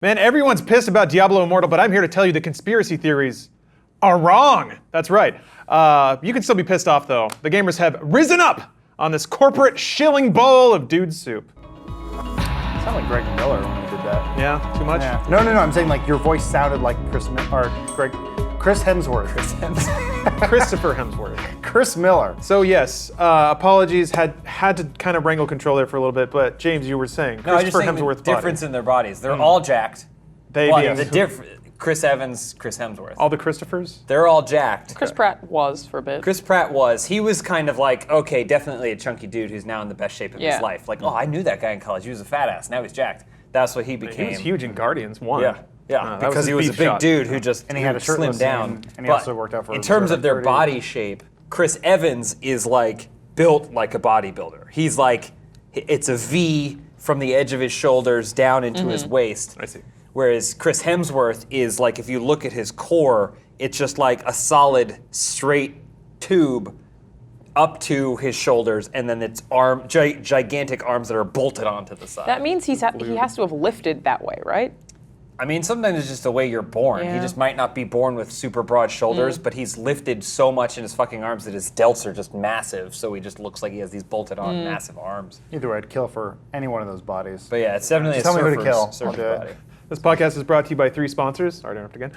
Man, everyone's pissed about Diablo Immortal, but I'm here to tell you the conspiracy theories are wrong. That's right. You can still be pissed off, though. The gamers have risen up on this corporate shilling bowl of dude soup. It sounded like Greg Miller when you did that. Yeah, too much? Yeah. No, I'm saying like your voice sounded like Chris Hemsworth. Christopher Hemsworth. Chris Miller. So yes, apologies. Had to kind of wrangle control there for a little bit, but James, you were saying No, I just Christopher saying Hemsworth the difference in their bodies. They're all jacked. Chris Evans, Chris Hemsworth. All the Christophers? They're all jacked. Chris Pratt was for a bit. Chris Pratt was. He was kind of like, okay, definitely a chunky dude who's now in the best shape of his life. Like, oh, I knew that guy in college. He was a fat ass. Now he's jacked. That's what he became. He was huge in Guardians 1. Yeah, That because he was a big dude who just And he had a shirtless slimmed down. scene, and he also worked out for in terms of their 30. body shape, Chris Evans is like built like a bodybuilder. He's like, it's a V from the edge of his shoulders down into his waist. I see. Whereas Chris Hemsworth is like, if you look at his core, it's just like a solid straight tube up to his shoulders, and then it's gigantic arms that are bolted onto the side. That means he has to have lifted that way, right? I mean, sometimes it's just the way you're born. Yeah. He just might not be born with super broad shoulders, but he's lifted so much in his fucking arms that his delts are just massive, so he just looks like he has these bolted on massive arms. Either way, I'd kill for any one of those bodies. But yeah, it's definitely Tell me who to kill. surfer's I'll do it. body. This podcast is brought to you by 3 sponsors. Sorry to interrupt again.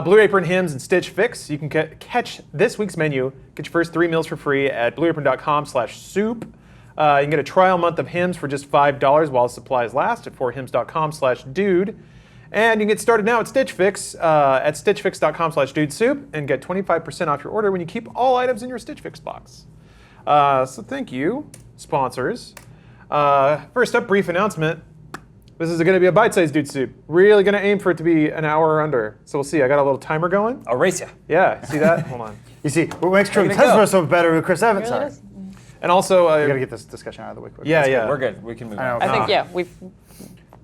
Blue Apron, Hims, and Stitch Fix. You can catch this week's menu. Get your first 3 meals for free at blueapron.com/soup. You can get a trial month of Hims for just $5 while supplies last at 4hims.com/dude. And you can get started now at Stitch Fix at stitchfix.com/dudesoup and get 25% off your order when you keep all items in your Stitch Fix box. So thank you, sponsors. First up, brief announcement. This is going to be a bite-sized dude soup. Really going to aim for it to be an hour or under. So we'll see. I got a little timer going. I'll race you. Yeah, see that? Hold on. You see, what makes Chris gonna go. Hemsworth so better with Chris Evans? Really Sorry. does? And also, We gotta get this discussion out of the way quick. yeah. We're good. We can move I on. know. I think, we've No,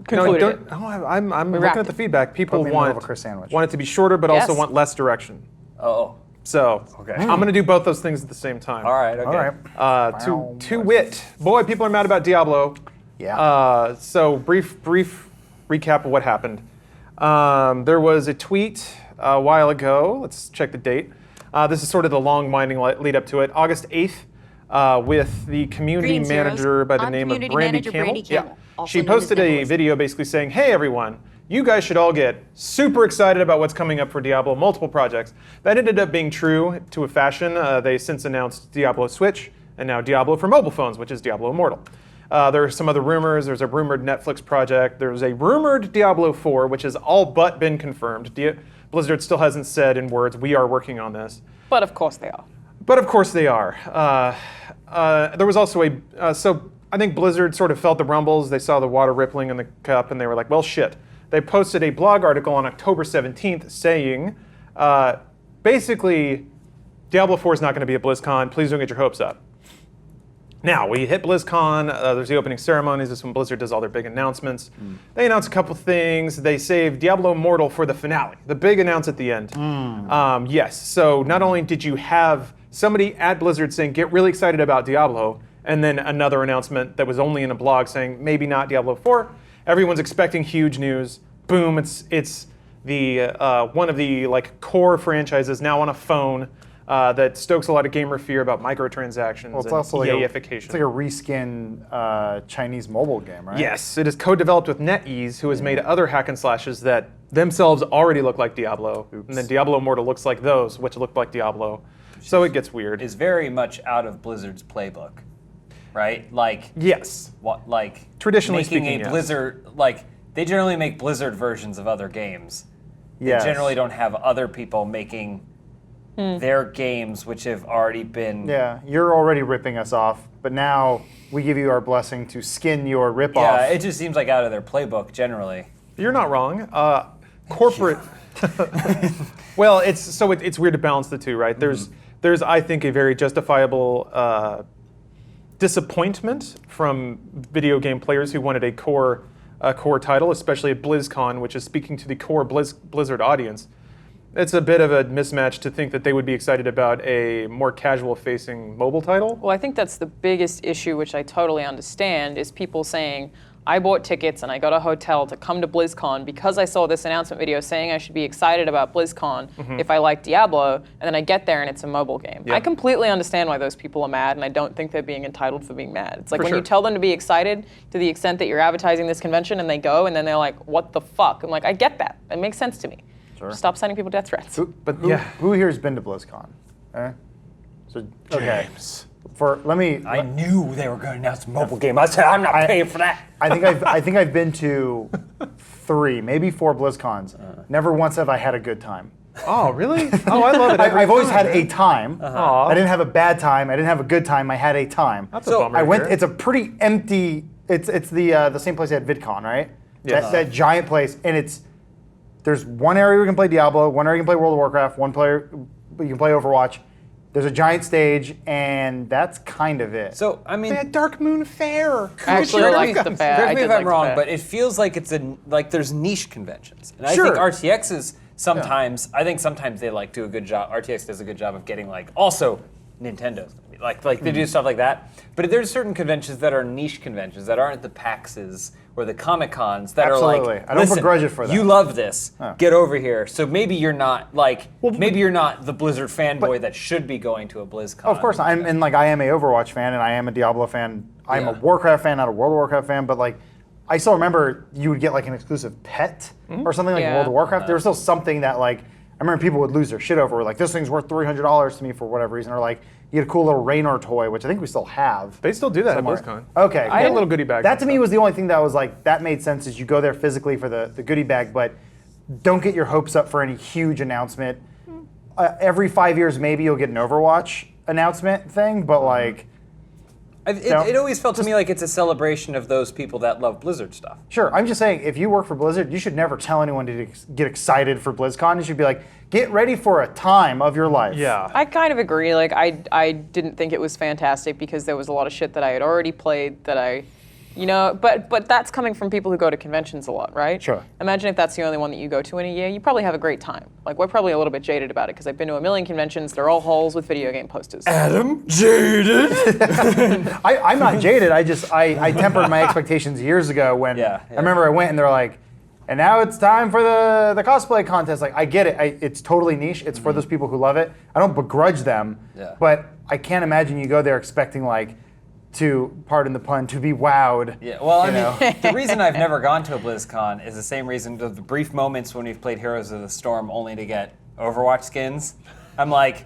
concluded it. don't. Oh, I'm looking wrapped at the it. feedback. People Put me in the middle want of a Chris sandwich. want it to be shorter, but also Yes. want less direction. Oh, So Okay. I'm going to do both those things at the same time. all right. Okay. All right. To wit, boy, people are mad about Diablo. Yeah. So brief recap of what happened. There was a tweet a while ago. Let's check the date. This is sort of the long winding lead up to it. August 8th, with the community Greetings, manager heroes. by the I'm name of community Brandy manager Camel. Brandy Camel, also She known as posted a Nicholas. video basically saying, "Hey everyone, you guys should all get super excited about what's coming up for Diablo, multiple projects." That ended up being true to a fashion. They since announced Diablo Switch and now Diablo for mobile phones, which is Diablo Immortal. There are some other rumors. There's a rumored Netflix project. There's a rumored Diablo 4, which has all but been confirmed. Blizzard still hasn't said in words, "We are working on this." But of course they are. But of course they are. There was also so I think Blizzard sort of felt the rumbles. They saw the water rippling in the cup, and they were like, well, shit. They posted a blog article on October 17th saying, basically, Diablo 4 is not going to be at BlizzCon. Please don't get your hopes up. Now, we hit BlizzCon. There's the opening ceremonies. This is when Blizzard does all their big announcements. They announce a couple things. They save Diablo Immortal for the finale, the big announce at the end. Yes, so not only did you have somebody at Blizzard saying, get really excited about Diablo, and then another announcement that was only in a blog saying, maybe not Diablo 4. Everyone's expecting huge news. Boom, it's the one of the core franchises now on a phone. That stokes a lot of gamer fear about microtransactions Well, it's also and like EAification. it's like a reskin Chinese mobile game, right? Yes, it is co-developed with NetEase, who has made other hack and slashes that themselves already look like Diablo, and then Diablo Immortal looks like those, which look like Diablo. So it gets weird. Is very much out of Blizzard's playbook, right? Like, Yes. what, like Traditionally making speaking, a yes. Blizzard, like they generally make Blizzard versions of other games. Yes. They generally don't have other people making their games, which have already been. Yeah, you're already ripping us off, but now we give you our blessing to skin your ripoff. Yeah, it just seems like out of their playbook generally. You're not wrong. Corporate. Well, it's weird to balance the two, right? There's I think a very justifiable disappointment from video game players who wanted a core title, especially at BlizzCon, which is speaking to the core Blizzard audience. It's a bit of a mismatch to think that they would be excited about a more casual-facing mobile title. Well, I think that's the biggest issue, which I totally understand, is people saying, I bought tickets and I got a hotel to come to BlizzCon because I saw this announcement video saying I should be excited about BlizzCon if I like Diablo, and then I get there and it's a mobile game. Yeah. I completely understand why those people are mad, and I don't think they're being entitled for being mad. It's like For when sure. you tell them to be excited to the extent that you're advertising this convention and they go and then they're like, what the fuck? I'm like, I get that. It makes sense to me. Sure. Just stop sending people death threats. Who here has been to BlizzCon? So okay. I knew they were going to announce a mobile game. I said, I'm not paying for that. I think I've been to 3, maybe 4 BlizzCons. Never once have I had a good time. Oh, really? Oh, I love it. I've always had a time. Aw. I didn't have a bad time. I didn't have a good time. I had a time. That's a bummer I to went. hear. It's a pretty empty. It's the same place I had VidCon, right? Yes. That giant place, and there's one area where you can play Diablo, one area you can play World of Warcraft, one player you can play Overwatch. There's a giant stage, and that's kind of it. So, I mean, They had Dark Moon Fair. I actually liked the fair. correct I me did if like I'm the wrong, fair. but it feels like there's niche conventions. And I Sure. think RTX's sometimes, I think sometimes they like do a good job, RTX does a good job of getting like, also Nintendo's gonna be like they do stuff like that. But there's certain conventions that are niche conventions that aren't the PAXs or the Comic Cons that are Absolutely. like, I don't listen, begrudge it for that. you love this, Oh. get over here. So maybe you're not maybe you're not the Blizzard fanboy that should be going to a BlizzCon. Of course, I am a Overwatch fan, and I am a Diablo fan. I'm a Yeah. Warcraft fan, not a World of Warcraft fan. But like, I still remember you would get like an exclusive pet or something like in Yeah. World of Warcraft. There was still something that like I remember people would lose their shit over. Like this thing's worth $300 to me for whatever reason, or like you get a cool little Raynor toy, which I think we still have. They still do that somewhere. at BlizzCon. Okay, I had little goodie bags. That and to me stuff. was the only thing that was like that made sense. Is you go there physically for the goodie bag, but don't get your hopes up for any huge announcement. Every 5 years, maybe you'll get an Overwatch announcement thing, but like. It always felt to me like it's a celebration of those people that love Blizzard stuff. Sure, I'm just saying, if you work for Blizzard, you should never tell anyone to get excited for BlizzCon. You should be like, get ready for a time of your life. Yeah. I kind of agree. Like, I didn't think it was fantastic because there was a lot of shit that I had already played that I, but that's coming from people who go to conventions a lot, right? Sure. Imagine if that's the only one that you go to in a year. You probably have a great time. Like, we're probably a little bit jaded about it because I've been to a million conventions. They're all halls with video game posters. Adam jaded. I'm not jaded. I tempered my expectations years ago when Yeah. I remember I went and they're like, and now it's time for the cosplay contest. Like, I get it. It's totally niche. It's for those people who love it. I don't begrudge them. Yeah. But I can't imagine you go there expecting like to, pardon the pun, to be wowed. Yeah, well, I you know? mean, the reason I've never gone to a BlizzCon is the same reason, the brief moments when we've played Heroes of the Storm only to get Overwatch skins. I'm like,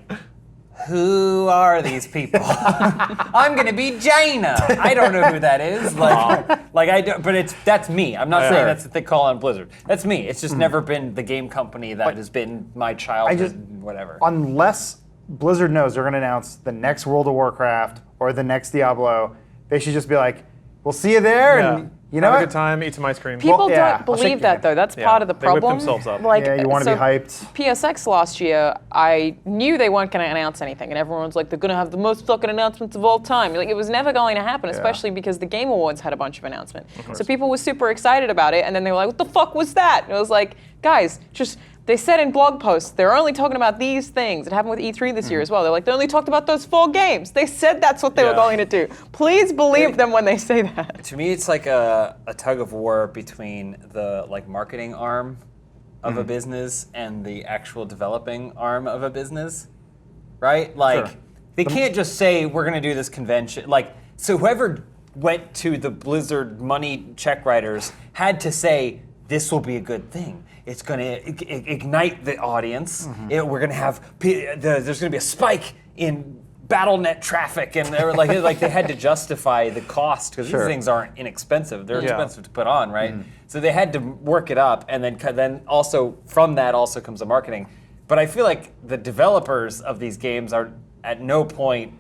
who are these people? I'm gonna be Jaina. I don't know who that is. Like I don't, but that's me. I'm not saying Sure. that's what they call on Blizzard. That's me. It's just never been the game company that has been my childhood, whatever. Unless Blizzard knows they're going to announce the next World of Warcraft or the next Diablo, they should just be like, we'll see you there, and you know Have a what? good time, eat some ice cream. People yeah, don't I'll shake believe your that hand. though. That's Yeah, part of the they whip problem. themselves up. Like, Yeah, you wanna be hyped. PSX last year, I knew they weren't going to announce anything, and everyone's like, they're going to have the most fucking announcements of all time. Like, it was never going to happen, especially because the Game Awards had a bunch of announcements. So people were super excited about it, and then they were like, what the fuck was that? And it was like, guys, just. They said in blog posts, they're only talking about these things. It happened with E3 this year as well. They're like, they only talked about those 4 games. They said that's what they were Yeah. going to do. Please believe them when they say that. To me, it's like a tug of war between the marketing arm of a business and the actual developing arm of a business, right? Like, Sure. they can't just say we're going to do this convention. Like, so whoever went to the Blizzard money check writers had to say this will be a good thing. It's going to ignite the audience. We're going to have there's going to be a spike in BattleNet traffic, and they were like they had to justify the cost because Sure. these things aren't inexpensive. They're Yeah. expensive to put on, right? So they had to work it up, and then also from that also comes the marketing. But I feel like the developers of these games are at no point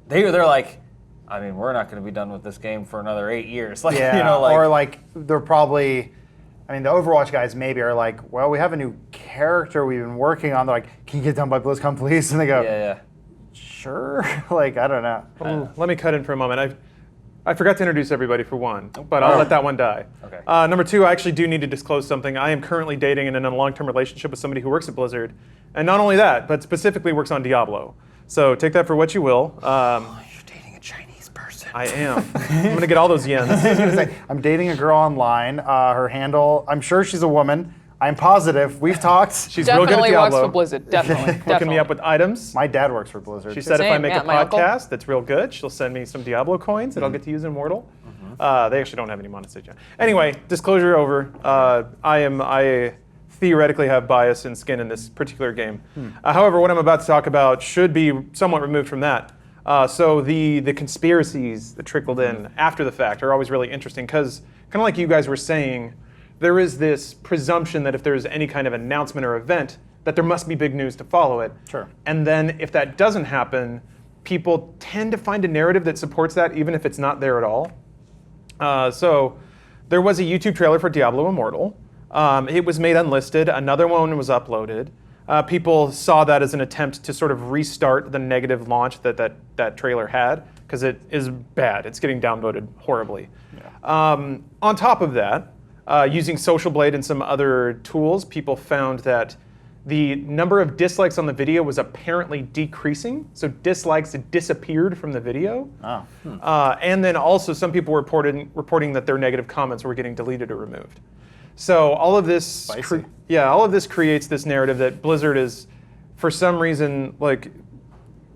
they're like, I mean, we're not going to be done with this game for another 8 years. Like, Yeah, or like they're probably, I mean, the Overwatch guys maybe are like, well, we have a new character we've been working on. They're like, can you get done by BlizzCon, please? And they go, yeah. sure. Like, I don't know. Let me cut in for a moment. I forgot to introduce everybody for one, but I'll let that one die. Okay. Number 2, I actually do need to disclose something. I am currently dating and in a long-term relationship with somebody who works at Blizzard. And not only that, but specifically works on Diablo. So take that for what you will. You're dating a Chinese person. I am. I'm going to get all those yens. I was gonna say, I'm dating a girl online. Her handle, I'm sure she's a woman. I'm positive. We've talked. She's real good at Definitely works Diablo. for Blizzard. Definitely. Hooking me up with items. My dad works for Blizzard. She said if I Same, make yeah, a my uncle. podcast that's real good, she'll send me some Diablo coins that I'll get to use in Immortal. They actually don't have any monetization. Anyway, disclosure over. I theoretically have bias and skin in this particular game. However, what I'm about to talk about should be somewhat removed from that. So the conspiracies that trickled in after the fact are always really interesting because, kind of like you guys were saying, there is this presumption that if there's any kind of announcement or event, that there must be big news to follow it. Sure. And then if that doesn't happen, people tend to find a narrative that supports that, even if it's not there at all. So there was a YouTube trailer for Diablo Immortal. It was made unlisted. Another one was uploaded. People saw that as an attempt to sort of restart the negative launch that trailer had, because it is bad. It's getting downvoted horribly. Yeah. On top of that, using Social Blade and some other tools, people found that the number of dislikes on the video was apparently decreasing. So dislikes had disappeared from the video. Oh. And then also some people were reporting that their negative comments were getting deleted or removed. So all of this, all of this creates this narrative that Blizzard is, for some reason, like,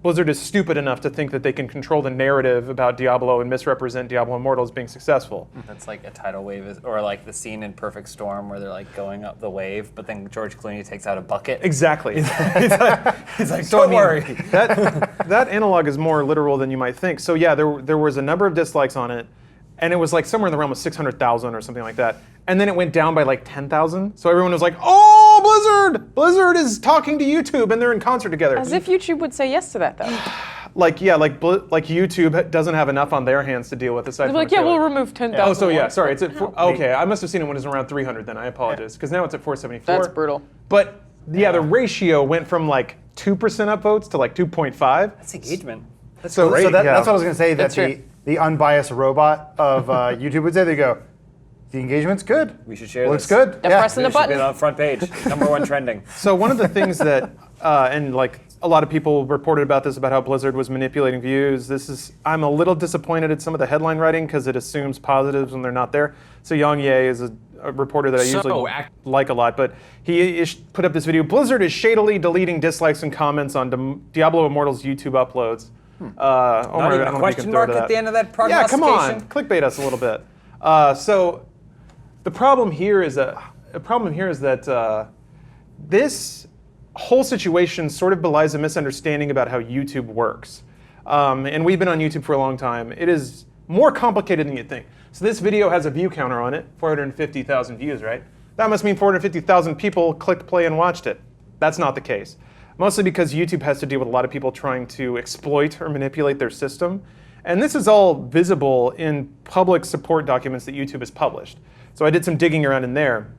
Blizzard is stupid enough to think that they can control the narrative about Diablo and misrepresent Diablo Immortal as being successful. That's like a tidal wave, or like the scene in Perfect Storm where they're like going up the wave, but then George Clooney takes out a bucket. Exactly. He's like, don't worry. That analog is more literal than you might think. So yeah, there was a number of dislikes on it, and it was like somewhere in the realm of 600,000 or something like that. And then it went down by like 10,000. So everyone was like, oh, Blizzard! Blizzard is talking to YouTube and they're in concert together. As if YouTube would say yes to that, though. Like YouTube doesn't have enough on their hands to deal with aside They're from like, the yeah, trailer. we'll remove 10,000. Oh, so yeah, sorry. It's at Wow. okay. I must have seen it when it was around 300. Then I apologize, because now it's at 474. That's brutal. But yeah, the ratio went from like 2% upvotes to like 2.5. That's engagement. That's So great. So that's yeah. what I was going to say, that That's true. the unbiased robot of YouTube would say. They go, the engagement's good. We should share Looks this. good. They're pressing the It should be button. on front page. Number one trending. So one of the things that, and like a lot of people reported about this, about how Blizzard was manipulating views. I'm a little disappointed at some of the headline writing because it assumes positives when they're not there. So Yang Ye is a reporter that I usually like a lot, but he put up this video. Blizzard is shadily deleting dislikes and comments on Diablo Immortal's YouTube uploads. Not even a question mark at the end of that Yeah, come on, prognostication? clickbait us a little bit. So the problem here is that this whole situation sort of belies a misunderstanding about how YouTube works. And we've been on YouTube for a long time. It is more complicated than you'd think. So this video has a view counter on it, 450,000 views, right? That must mean 450,000 people clicked play and watched it. That's not the case. Mostly because YouTube has to deal with a lot of people trying to exploit or manipulate their system. And this is all visible in public support documents that YouTube has published. So I did some digging around in there.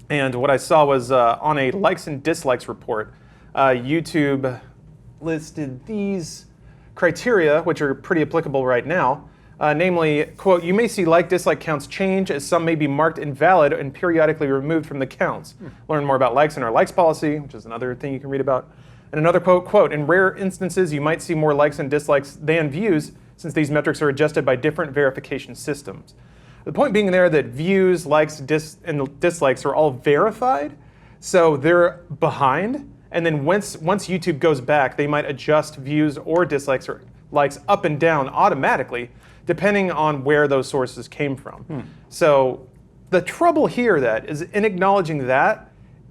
And what I saw was on a likes and dislikes report, YouTube listed these criteria, which are pretty applicable right now. Namely, quote, you may see like-dislike counts change as some may be marked invalid and periodically removed from the counts. Learn more about likes in our likes policy, which is another thing you can read about. And another quote, in rare instances, you might see more likes and dislikes than views, since these metrics are adjusted by different verification systems. The point being there that views, likes, and dislikes are all verified, so they're behind. And then once YouTube goes back, they might adjust views or dislikes or likes up and down automatically, depending on where those sources came from. So the trouble here that is in acknowledging that,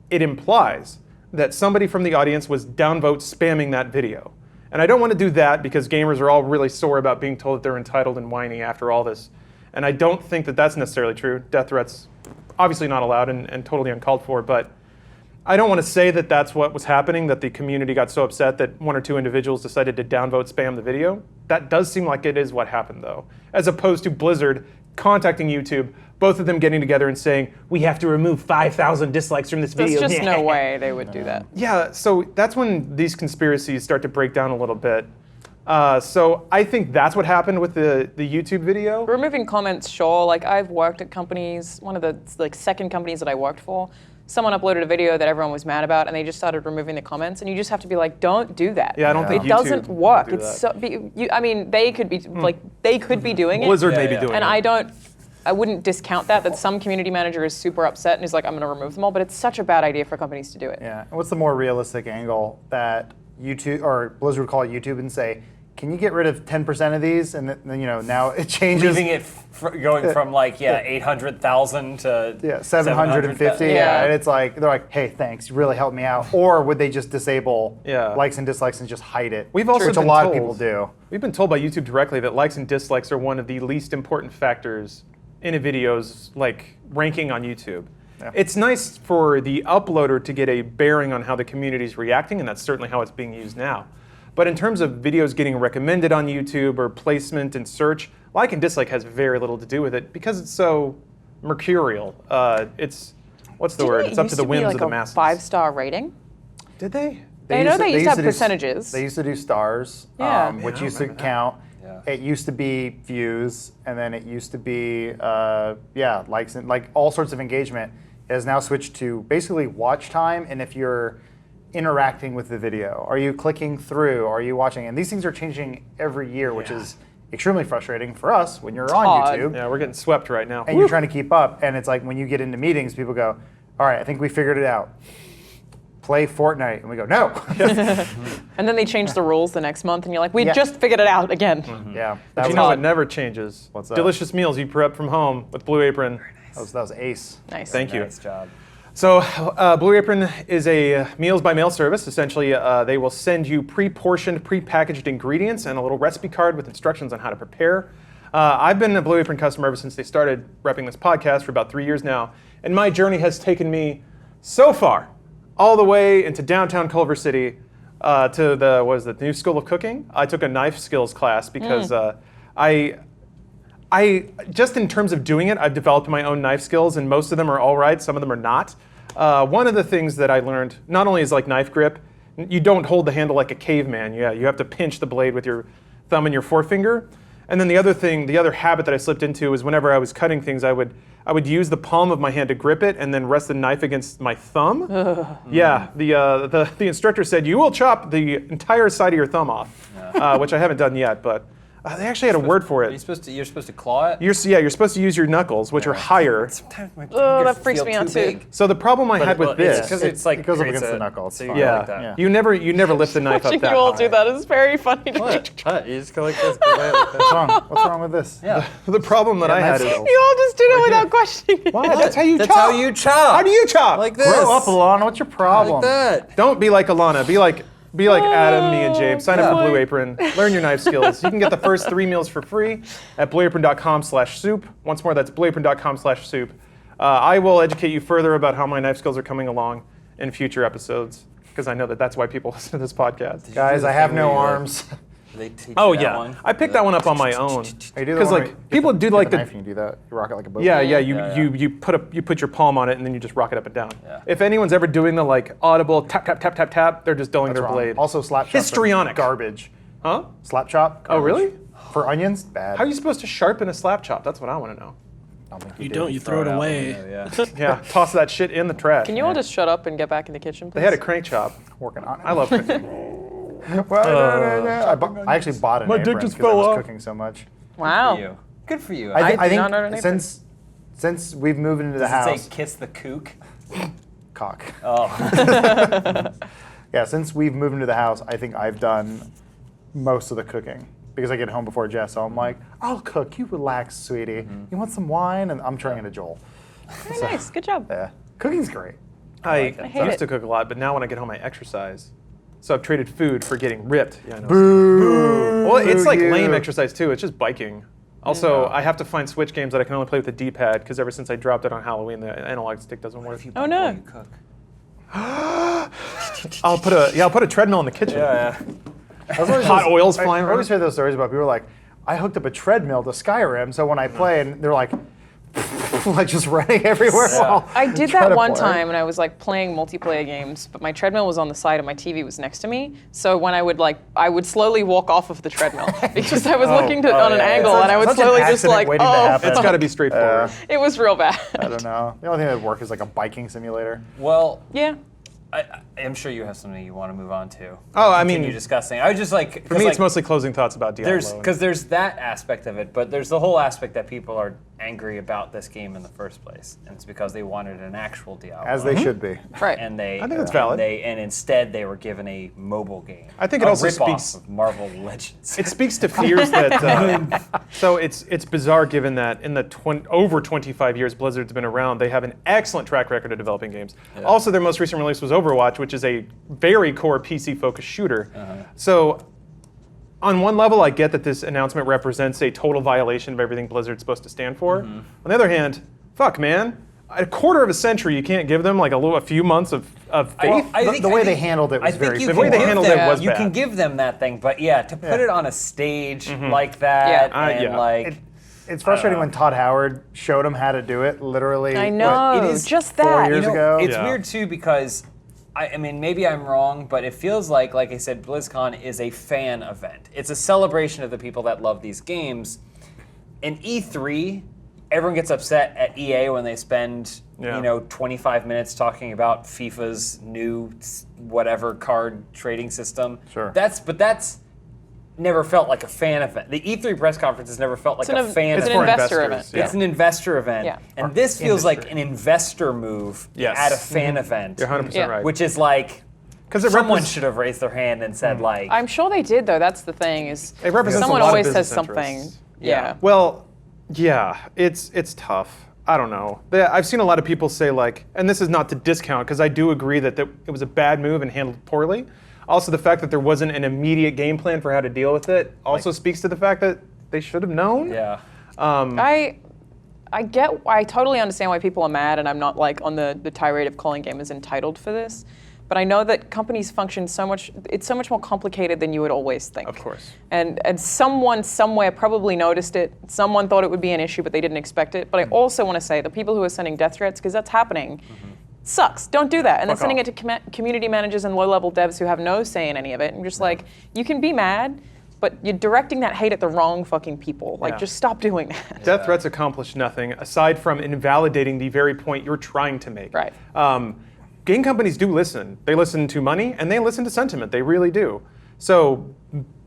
it implies that somebody from the audience was downvote spamming that video. And I don't want to do that because gamers are all really sore about being told that they're entitled and whiny after all this. And I don't think that that's necessarily true. Death threats, obviously not allowed and totally uncalled for, but I don't want to say that that's what was happening, that the community got so upset that one or two individuals decided to downvote spam the video. That does seem like it is what happened, though, as opposed to Blizzard contacting YouTube, both of them getting together and saying, we have to remove 5,000 dislikes from this video. There's just no way they would do that. Yeah, so that's when these conspiracies start to break down a little bit. So I think that's what happened with the YouTube video. Removing comments, sure. Like I've worked at companies, one of the second companies that I worked for. someone uploaded a video that everyone was mad about, and they just started removing the comments, and you just have to be like, don't do that. Yeah, I don't think it doesn't YouTube work. will do It's that. I mean, they could be they could be doing it. Blizzard may be doing And it. I wouldn't discount that some community manager is super upset and is like, I'm going to remove them all, but it's such a bad idea for companies to do it. Yeah. And what's the more realistic angle that YouTube or Blizzard would call it YouTube and say, can you get rid of 10% of these? And then now it changes. Leaving it going from 800,000 to 750. Yeah. And it's like they're like, hey, thanks, you really helped me out. Or would they just disable Yeah. likes and dislikes and just hide it? We've also which a been lot of told- people do. We've been told by YouTube directly that likes and dislikes are one of the least important factors in a video's ranking on YouTube. Yeah. It's nice for the uploader to get a bearing on how the community is reacting, and that's certainly how it's being used now. But in terms of videos getting recommended on YouTube or placement and search, like and dislike has very little to do with it because it's so mercurial. It's what's the word? It's up to the whims of the masses. 5-star rating. Did they? I know they used to have do- percentages. They used to do stars, Yeah. which I used to remember that. count. Yeah. It used to be views, and then it used to be likes and all sorts of engagement. It has now switched to basically watch time, and if you're interacting with the video, are you clicking through? Are you watching? And these things are changing every year, which is extremely frustrating for us when you're on odd. YouTube Yeah, we're getting swept right now. and you're trying to keep up. And it's like when you get into meetings, people go, "All right, I think we figured it out. Play Fortnite," and we go, "No." And then they change the rules the next month, and you're like, we Yeah. just figured it out again. Yeah, But that you was, know what never changes? What's that? Delicious meals you prep from home with Blue Apron. that was ace. Nice. Thank you. Nice job. So, Blue Apron is a meals by mail service. Essentially, they will send you pre-portioned, pre-packaged ingredients and a little recipe card with instructions on how to prepare. I've been a Blue Apron customer ever since they started repping this podcast for about 3 years now, and my journey has taken me so far, all the way into downtown Culver City to the new School of Cooking. I took a knife skills class because I just in terms of doing it, I've developed my own knife skills, and most of them are all right. Some of them are not. One of the things that I learned not only is knife grip, you don't hold the handle like a caveman. Yeah, you have to pinch the blade with your thumb and your forefinger. And then the other habit that I slipped into is whenever I was cutting things, I would use the palm of my hand to grip it and then rest the knife against my thumb. Yeah, the instructor said you will chop the entire side of your thumb off, which I haven't done yet, but. They actually had a word for You're it. supposed to claw it? You're supposed to use your knuckles, which are higher. Sometimes my Oh, fingers that freaks feel me out too. big. So the problem I had with Well, this, because it's like it goes up creates against a- the knuckle, it's so fine. you yeah, like that. Yeah. you never lift the knife up Watching that you all high. do that is very funny to me. What? You just go like this. What's wrong? What's wrong with this? Yeah. The problem that I Yeah, had that's is all. You all just do it without questioning it. why? That's how you That's chop. how you chop. How do you chop? Like this. Grow up, Alana. What's your problem? Like that. Don't be like Alana. Be like Adam, me, and James. Sign up for Yeah. Blue Apron. Learn your knife skills. You can get the first 3 meals for free at blueapron.com/soup. Once more, that's blueapron.com/soup. I will educate you further about how my knife skills are coming along in future episodes because I know that's why people listen to this podcast. Guys, I have no arms. They teach Oh you that yeah, one? I picked that one up on my own. You do the Because one where you people get do the like knife and you do that. You rock it like a boat. Yeah, Yeah. you put your palm on it and then you just rock it up and down. Yeah. If anyone's ever doing the audible tap tap tap tap tap, they're just dulling That's their wrong. blade. Also, slap chops are Histrionic. garbage. Huh? Slap chop. Oh, really? garbage. For onions, bad. How are you supposed to sharpen a slap chop? That's what I want to know. I don't think You do. don't, you throw it out the away. window, yeah. Yeah, toss that shit in the trash. Can you all just shut up and get back in the kitchen, please? They had a crank chop. Working on it. I love crank. I actually bought an My dick apron just because I fell was off. cooking so much. Wow. For you. Good for you. I I do not own an think apron. since we've moved into the Does it house, say kiss the kook? cock. Oh. Yeah, since we've moved into the house, I think I've done most of the cooking because I get home before Jess. So I'm like, I'll cook. You relax, sweetie. You want some wine? And I'm turning into Joel. Very nice. Good job. Yeah, cooking's great. I hate used it. to cook a lot, but now when I get home, I exercise. So I've traded food for getting ripped. Yeah, I know. Boo. Well, it's like you. lame exercise too. It's just biking. Also, I have to find Switch games that I can only play with the D-pad because ever since I dropped it on Halloween, the analog stick doesn't work. Oh, no. You cook. I'll put a treadmill in the kitchen. Yeah. Hot oils flying I always around. hear those stories about people like, I hooked up a treadmill to Skyrim, so when I play, and they're like, like just running everywhere. while I did trying that to one play. time when I was like playing multiplayer games, but my treadmill was on the side and my TV was next to me. So when I would slowly walk off of the treadmill because I was looking on an angle, and I would Such an slowly just accident like, waiting to oh, happen. It's got to be straightforward. it was real bad. I don't know. The only thing that would work is like a biking simulator. Well, Yeah. I'm sure you have something you want to move on to. Oh, I Continue mean, discussing. I was just like, for me, it's mostly closing thoughts about Diablo. there's that aspect of it, but there's the whole aspect that people are angry about this game in the first place, and it's because they wanted an actual Diablo. As they should be. Right. And they, I think that's valid. And instead they were given a mobile game. I think it a also rip-off speaks- of Marvel Legends. It speaks to fears that. So it's bizarre given that in the over 25 years Blizzard's been around, they have an excellent track record of developing games. Also, their most recent release was Overwatch, which is a very core PC-focused shooter. So, on one level, I get that this announcement represents a total violation of everything Blizzard's supposed to stand for. On the other hand, fuck, man. A quarter of a century, you can't give them like a few months of faith. The way they handled it was very you poor. The way they can handled give it them- was You can bad. give them that thing, but yeah, to put it on a stage like Yeah. that, and Yeah. like. It's frustrating when Todd Howard showed him how to do it, literally. I know. it is just 4 that. years ago. It's Yeah. weird too because, I mean, maybe I'm wrong, but it feels like I said, BlizzCon is a fan event. It's a celebration of the people that love these games. In E3, everyone gets upset at EA when they spend, 25 minutes talking about FIFA's new whatever card trading system. Sure. That's never felt like a fan event. The E3 press conference has never felt like a fan It's an event. investor investors, event. yeah. It's an investor event. Yeah. And this feels like industry. an investor move Yes. at a fan event. You're 100% Yeah. right. Which is like, 'Cause it someone repres- should have raised their hand and said like, I'm sure they did, though. That's the thing. Is It represents someone a lot of always business says something. interests. Yeah. Well, yeah, it's tough. I don't know. I've seen a lot of people say like, and this is not to discount because I do agree that it was a bad move and handled poorly. Also, the fact that there wasn't an immediate game plan for how to deal with it also speaks to the fact that they should have known. yeah. I totally understand why people are mad, and I'm not like on the tirade of calling gamers entitled for this. But I know that companies function it's so much more complicated than you would always think. Of course. And someone somewhere probably noticed it. Someone thought it would be an issue, but they didn't expect it. But I also want to say the people who are sending death threats, because that's happening, sucks. Don't do that. And then Fuck sending off. it to community managers and low-level devs who have no say in any of it. And just like, you can be mad, but you're directing that hate at the wrong fucking people. Like, Yeah. just stop doing that. Death threats accomplish nothing aside from invalidating the very point you're trying to make. Right. Game companies do listen. They listen to money and they listen to sentiment. They really do. So,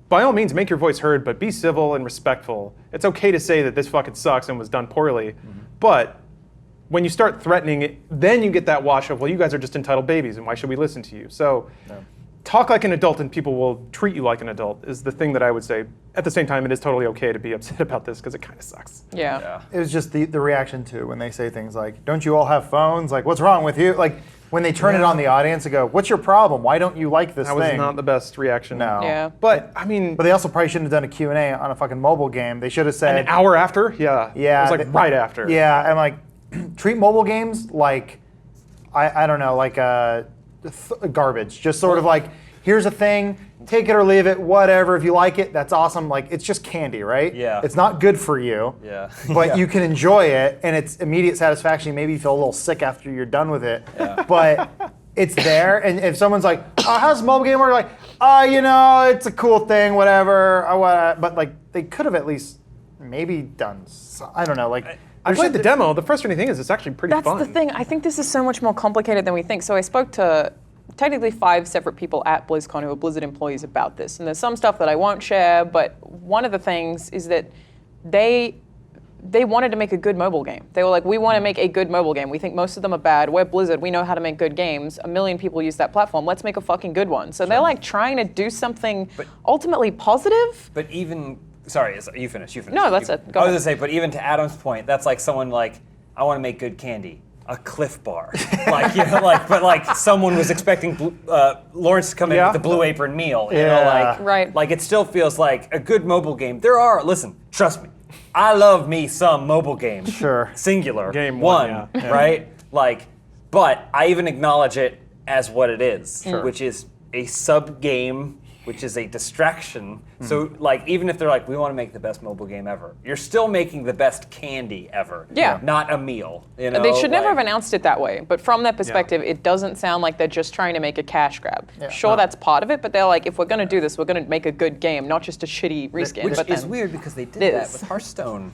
by all means, make your voice heard, but be civil and respectful. It's okay to say that this fucking sucks and was done poorly, but when you start threatening it, then you get that wash of, well, you guys are just entitled babies, and why should we listen to you? So, talk like an adult, and people will treat you like an adult. Is the thing that I would say. At the same time, it is totally okay to be upset about this because it kind of sucks. Yeah. It was just the reaction to when they say things like, don't you all have phones? Like, what's wrong with you? Like, when they turn it on the audience and go, what's your problem? Why don't you like this That was thing? not the best reaction. No. Yeah. But I mean, But they also probably shouldn't have done a Q&A on a fucking mobile game. They should have said... an hour after, yeah, Yeah. it was like right after. Yeah, I'm like, treat mobile games like, I don't know, like garbage. Just sort of like, here's a thing, take it or leave it, whatever. If you like it, that's awesome. Like, it's just candy, right? Yeah. It's not good for you. Yeah. But Yeah. you can enjoy it, and it's immediate satisfaction. Maybe you feel a little sick after you're done with it. But it's there, and if someone's like, oh, how's the mobile game work? Like, it's a cool thing, whatever. But like, they could have at least maybe done, I don't know, like... I played the demo. The frustrating thing is it's actually pretty That's fun. the thing. I think this is so much more complicated than we think. So I spoke to technically 5 separate people at BlizzCon who are Blizzard employees about this. And there's some stuff that I won't share, but one of the things is that they wanted to make a good mobile game. They were like, we want to make a good mobile game. We think most of them are bad. We're Blizzard. We know how to make good games. 1 million people use that platform. Let's make a fucking good one. So they're like trying to do something ultimately positive. But even, sorry, you finish. No, that's it. Go I was ahead. gonna say, but even to Adam's point, that's like someone like, I want to make good candy. A Cliff Bar, but someone was expecting Lawrence to come in with the Blue Apron meal, Right. Like it still feels like a good mobile game. Listen, trust me, I love me some mobile games. Sure. Singular. Game one, one, yeah. right? But I even acknowledge it as what it is, which is a sub game which is a distraction. So like even if they're like, we want to make the best mobile game ever, you're still making the best candy ever. Yeah. Not a meal. You know? They should never have like- announced it that way. But from that perspective, it doesn't sound like they're just trying to make a cash grab. Sure, that's part of it, but they're like, if we're going to do this, we're going to make a good game, not just a shitty reskin. Which but is then- weird because they did It that is. with Hearthstone.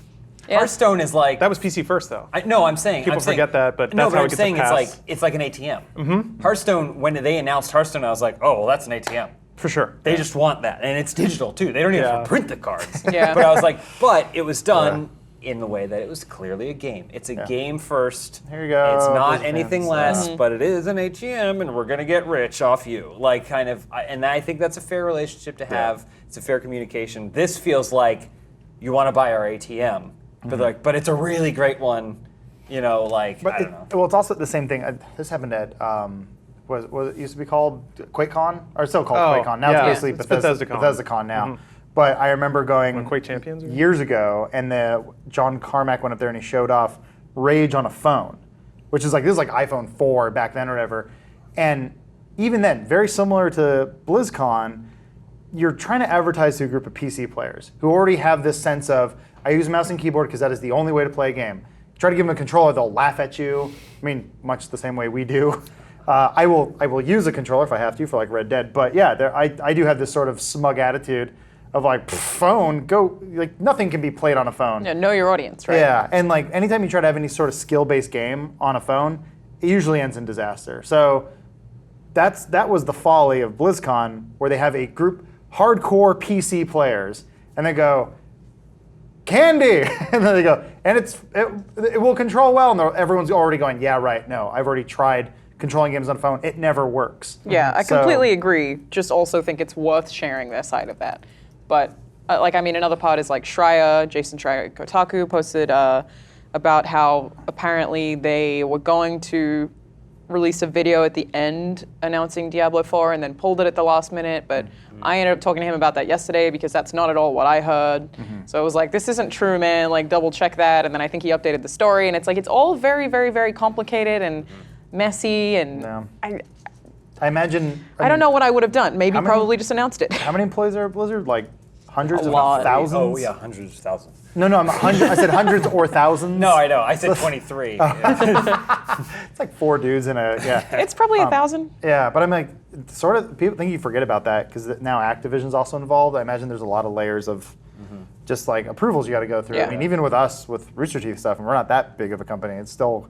Yeah. Hearthstone is like That was PC first, though. No, I'm saying People I'm saying- forget that, but no, that's but how I'm it gets a saying pass. it's like an ATM. Hearthstone, when they announced Hearthstone, I was like, oh, well, that's an ATM. For sure. They just want that, and it's digital too. They don't even have to print the cards. Yeah. But I was like, but it was done in the way that it was clearly a game. It's a game first. Here you go, It's not Blizzard anything fans. less, but it is an ATM, and we're gonna get rich off you. Like kind of, and I think that's a fair relationship to have. It's a fair communication. This feels like you want to buy our ATM, but like, but it's a really great one. You know, like But I don't know. well, it's also the same thing. This happened at was it used to be called QuakeCon, or it's still called Oh, QuakeCon. Now yeah. it's basically It's BethesdaCon. BethesdaCon. Now. But I remember going Quake Champions? years ago, and John Carmack went up there and he showed off Rage on a phone, which is like this is like iPhone 4 back then or whatever. And even then, very similar to BlizzCon, you're trying to advertise to a group of PC players who already have this sense of I use mouse and keyboard because that is the only way to play a game. Try to give them a controller, they'll laugh at you. I mean, much the same way we do. I will use a controller if I have to for like Red Dead, but yeah, I do have this sort of smug attitude of like phone, go like nothing can be played on a phone. Yeah, know your audience, right? Yeah, and like anytime you try to have any sort of skill-based game on a phone, it usually ends in disaster. So that was the folly of BlizzCon, where they have a group hardcore PC players, and they go candy, and then they go, and it will control well, and everyone's already going, yeah, right. No, I've already tried controlling games on a phone. It never works. Yeah, I So- completely agree. Just also think it's worth sharing their side of that. But like, I mean, another part is like Jason Schreier, Kotaku posted about how apparently they were going to release a video at the end announcing Diablo 4 and then pulled it at the last minute. But I ended up talking to him about that yesterday because that's not at all what I heard. So it was like, this isn't true, man. Like, double check that. And then I think he updated the story, and it's like, it's all very, very, very complicated and messy. And Yeah. I I don't know what I would have done. Maybe How many- probably just announced it. How many employees are at Blizzard? Like hundreds, A if lot. not thousands? Oh yeah, hundreds of thousands. No, I'm I said hundreds or thousands. No, I know. I said 23. Yeah. It's like 4 dudes in a It's probably 1,000. Yeah, but I'm like, sort of, people think you forget about that because now Activision's also involved. I imagine there's a lot of layers of just like approvals you got to go through. Yeah. I mean, even with us, with Rooster Teeth stuff, and we're not that big of a company, it's still,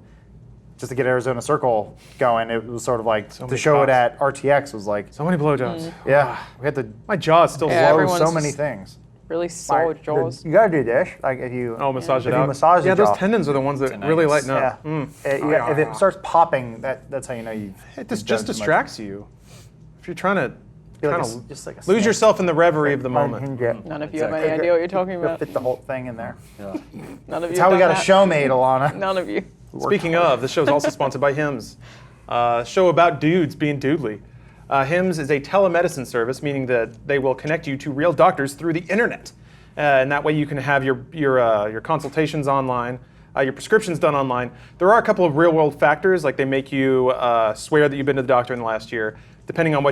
just to get Arizona Circle going, it was sort of like, to many show it costs. at RTX was like, So many blowjobs. yeah, we had to My jaw is still Yeah, blow low. everyone's so many just- things. Really solid jaws. You got to do this. Like if you, Oh, massage if it you out. massage yeah, the those jaw. tendons are the ones that really Tendinitis. lighten up. Yeah. If it starts popping, that's how you know you've It done just too much. distracts you. If you're trying to, Feel like trying to just like a lose snake. yourself in the reverie of the moment. Unhinge it. None of you have Exactly. any idea what you're talking You'll about. fit the whole thing in there. Yeah. None of you. That's how we have got done a that. show made, Alana. None of you. Speaking of, this show is also sponsored by Hims, a show about dudes being dudely. Hims is a telemedicine service, meaning that they will connect you to real doctors through the internet, and that way you can have your consultations online, your prescriptions done online. There are a couple of real-world factors, like they make you swear that you've been to the doctor in the last year, depending on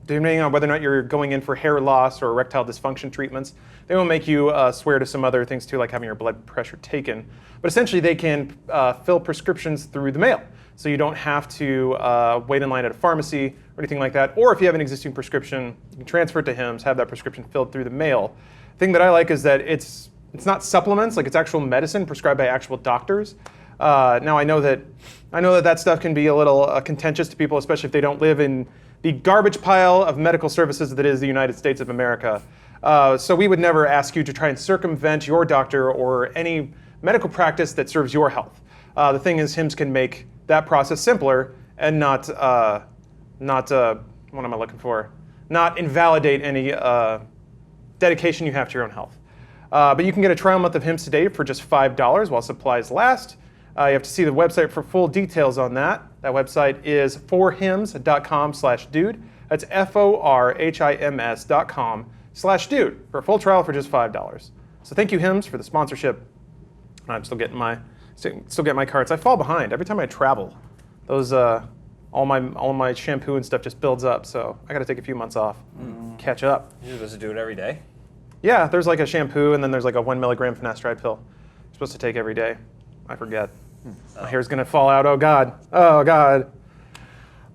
depending on whether or not you're going in for hair loss or erectile dysfunction treatments. They will make you swear to some other things too, like having your blood pressure taken. But essentially, they can fill prescriptions through the mail. So you don't have to wait in line at a pharmacy or anything like that. Or if you have an existing prescription, you can transfer it to Hims, have that prescription filled through the mail. The thing that I like is that it's not supplements, like it's actual medicine prescribed by actual doctors. Now I know that stuff can be a little contentious to people, especially if they don't live in the garbage pile of medical services that is the United States of America. So we would never ask you to try and circumvent your doctor or any medical practice that serves your health. The thing is, Hims can make that process simpler and not what am I looking for? Not invalidate any dedication you have to your own health. But you can get a trial month of Hims today for just $5 while supplies last. You have to see the website for full details on that. That website is forhims.com/dude. That's forhims.com/dude for a full trial for just $5. So thank you, Hims, for the sponsorship. I'm still getting my cards. I fall behind every time I travel. Those all my shampoo and stuff just builds up. So I got to take a few months off, catch up. You're supposed to do it every day? Yeah, there's like a shampoo and then there's like a 1 milligram finasteride pill. You're supposed to take every day. I forget. My hair's gonna fall out. Oh God. Oh God.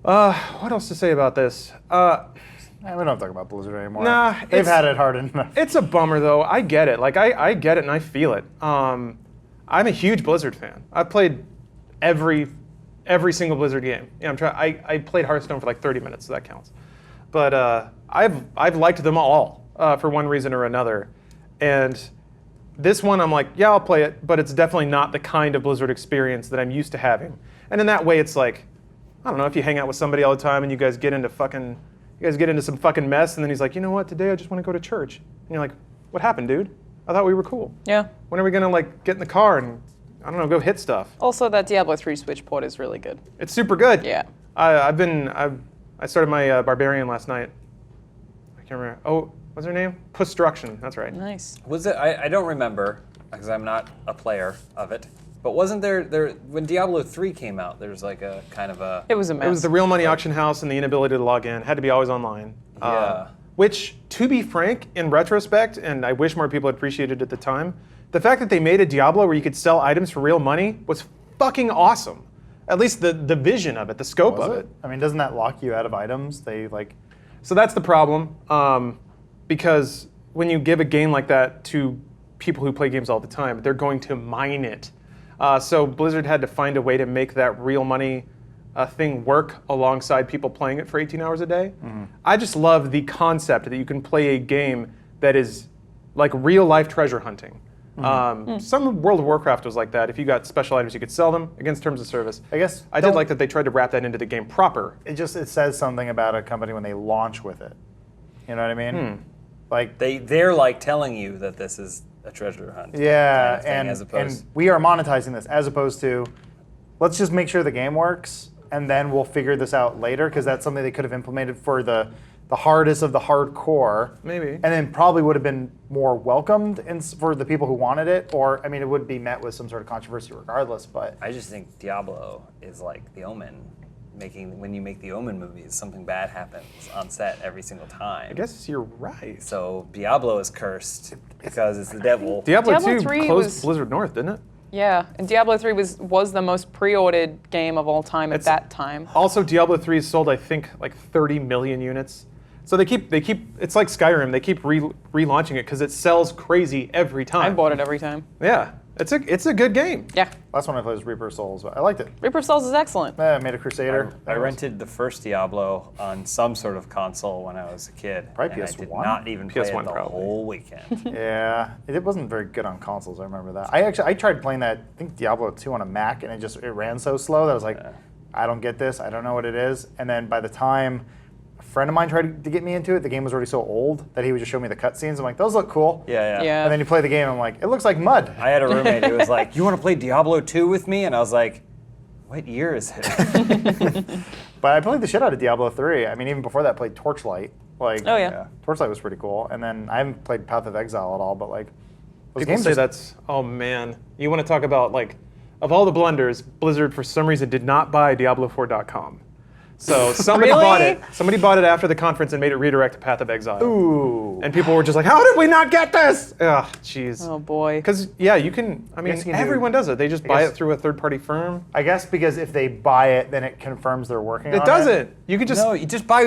What else to say about this? We don't have to talk about Blizzard anymore. Nah, They've had it hard enough. It's a bummer though. I get it. Like I get it and I feel it. I'm a huge Blizzard fan. I've played every single Blizzard game. Yeah, I played Hearthstone for like 30 minutes, so that counts. But I've liked them all for one reason or another. And this one, I'm like, yeah, I'll play it, but it's definitely not the kind of Blizzard experience that I'm used to having. And in that way, it's like, I don't know, if you hang out with somebody all the time and you guys get into some fucking mess, and then he's like, you know what, today I just want to go to church. And you're like, what happened, dude? I thought we were cool. Yeah. When are we gonna like get in the car and, I don't know, go hit stuff? Also, that Diablo 3 Switch port is really good. It's super good. Yeah. I started my Barbarian last night. I can't remember. Oh, what's her name? Pustruction. That's right. Nice. Was it? I don't remember because I'm not a player of it. But wasn't there when Diablo 3 came out? There was like a kind of a. It was a mess. It was the real money auction house and the inability to log in. Had to be always online. Yeah. Which, to be frank, in retrospect, and I wish more people had appreciated it at the time, the fact that they made a Diablo where you could sell items for real money was fucking awesome. At least the vision of it, the scope of it. I mean, doesn't that lock you out of items? They like. So that's the problem, because when you give a game like that to people who play games all the time, they're going to mine it. So Blizzard had to find a way to make that real money thing work alongside people playing it for 18 hours a day. I just love the concept that you can play a game that is like real life treasure hunting. Some World of Warcraft was like that. If you got special items, you could sell them against terms of service. I guess I did like that they tried to wrap that into the game proper. It says something about a company when they launch with it. You know what I mean? Like They're like telling you that this is a treasure hunt. yeah, kind of thing, and we are monetizing this as opposed to let's just make sure the game works and then we'll figure this out later because that's something they could have implemented for the hardest of the hardcore. Maybe. And then probably would have been more welcomed for the people who wanted it, or I mean, it would be met with some sort of controversy regardless. But I just think Diablo is like The Omen. When you make the Omen movies, something bad happens on set every single time. I guess you're right. So Diablo is cursed because it's the devil. Diablo 3 closed was- Blizzard North, didn't it? Yeah, and Diablo 3 was the most pre-ordered game of all time at that time. Also, Diablo 3 sold, I think, like 30 million units. So they keep. It's like Skyrim. They keep relaunching it because it sells crazy every I time. bought it every time. Yeah, it's a good game. Yeah. last one I played was Reaper of Souls, but I liked it. Reaper of Souls is excellent. I made a Crusader. I rented the first Diablo on some sort of console when I was a kid. Probably and I did PS1? not even play PS1 it the probably. whole weekend. Yeah, it wasn't very good on consoles. I remember that. I tried playing that. I think Diablo 2 on a Mac, and it ran so slow that I was like, I don't get this. I don't know what it is. And then by the time a friend of mine tried to get me into it, the game was already so old that he would just show me the cutscenes. I'm like, those look cool. Yeah. Yeah. And then you play the game, and I'm like, it looks like mud. I had a roommate who was like, "You want to play Diablo 2 with me?" And I was like, "What year is it?" But I played the shit out of Diablo 3. I mean, even before that, I played Torchlight. Like, Oh, yeah. Torchlight was pretty cool. And then I haven't played Path of Exile at all, but like, those People games say just- that's, oh man. You want to talk about, like, of all the blunders, Blizzard for some reason did not buy Diablo4.com. So somebody Really? bought it. Somebody bought it after the conference and made it redirect to Path of Exile. Ooh. And people were just like, how did we not get this? Ugh, jeez. Oh boy. Because, yeah, you can, I mean, guess you can everyone does it. They just I buy guess- it through a third-party firm. I guess because if they buy it, then it confirms they're working on it. It doesn't. You can just, No, you just buy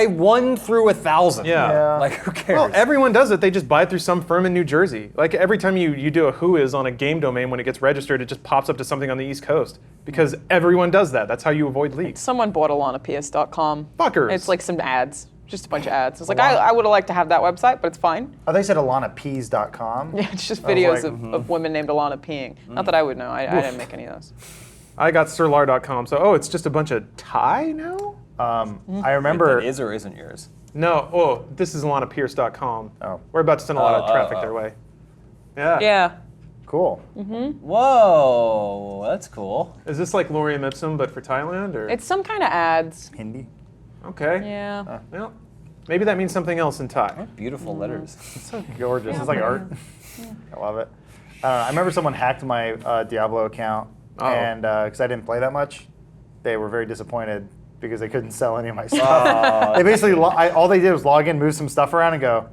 one through 1,000. Yeah. Yeah. Like, who cares? well, everyone does it. They just buy it through some firm in New Jersey. Like, every time you do a whois on a game domain, when it gets registered, it just pops up to something on the East Coast. Because everyone does that. That's how you avoid leaks. Someone bought AlanaPS.com. Fuckers. It's like some ads. Just a bunch of ads. It's like, I would have liked to have that website, but it's fine. Oh, they said AlanaPeas.com. Yeah, it's just I was videos like, of women named Alana peeing. Not that I would know. I didn't make any of those. I got sirlar.com. So, it's just a bunch of Thai now? I remember. That is or isn't yours? No. Oh, this is AlanaPierce.com. Oh. We're about to send a lot of traffic their way. Yeah. Yeah. Cool. Whoa, that's cool. Is this like Lorem Ipsum, but for Thailand? Or? It's some kind of ads. Hindi. Okay. Yeah. Well, maybe that means something else in Thai. Beautiful letters. It's so gorgeous. It's like art. I love it. I remember someone hacked my Diablo account, Oh. and because I didn't play that much, they were very disappointed because they couldn't sell any of my stuff. They basically, all they did was log in, move some stuff around, and go,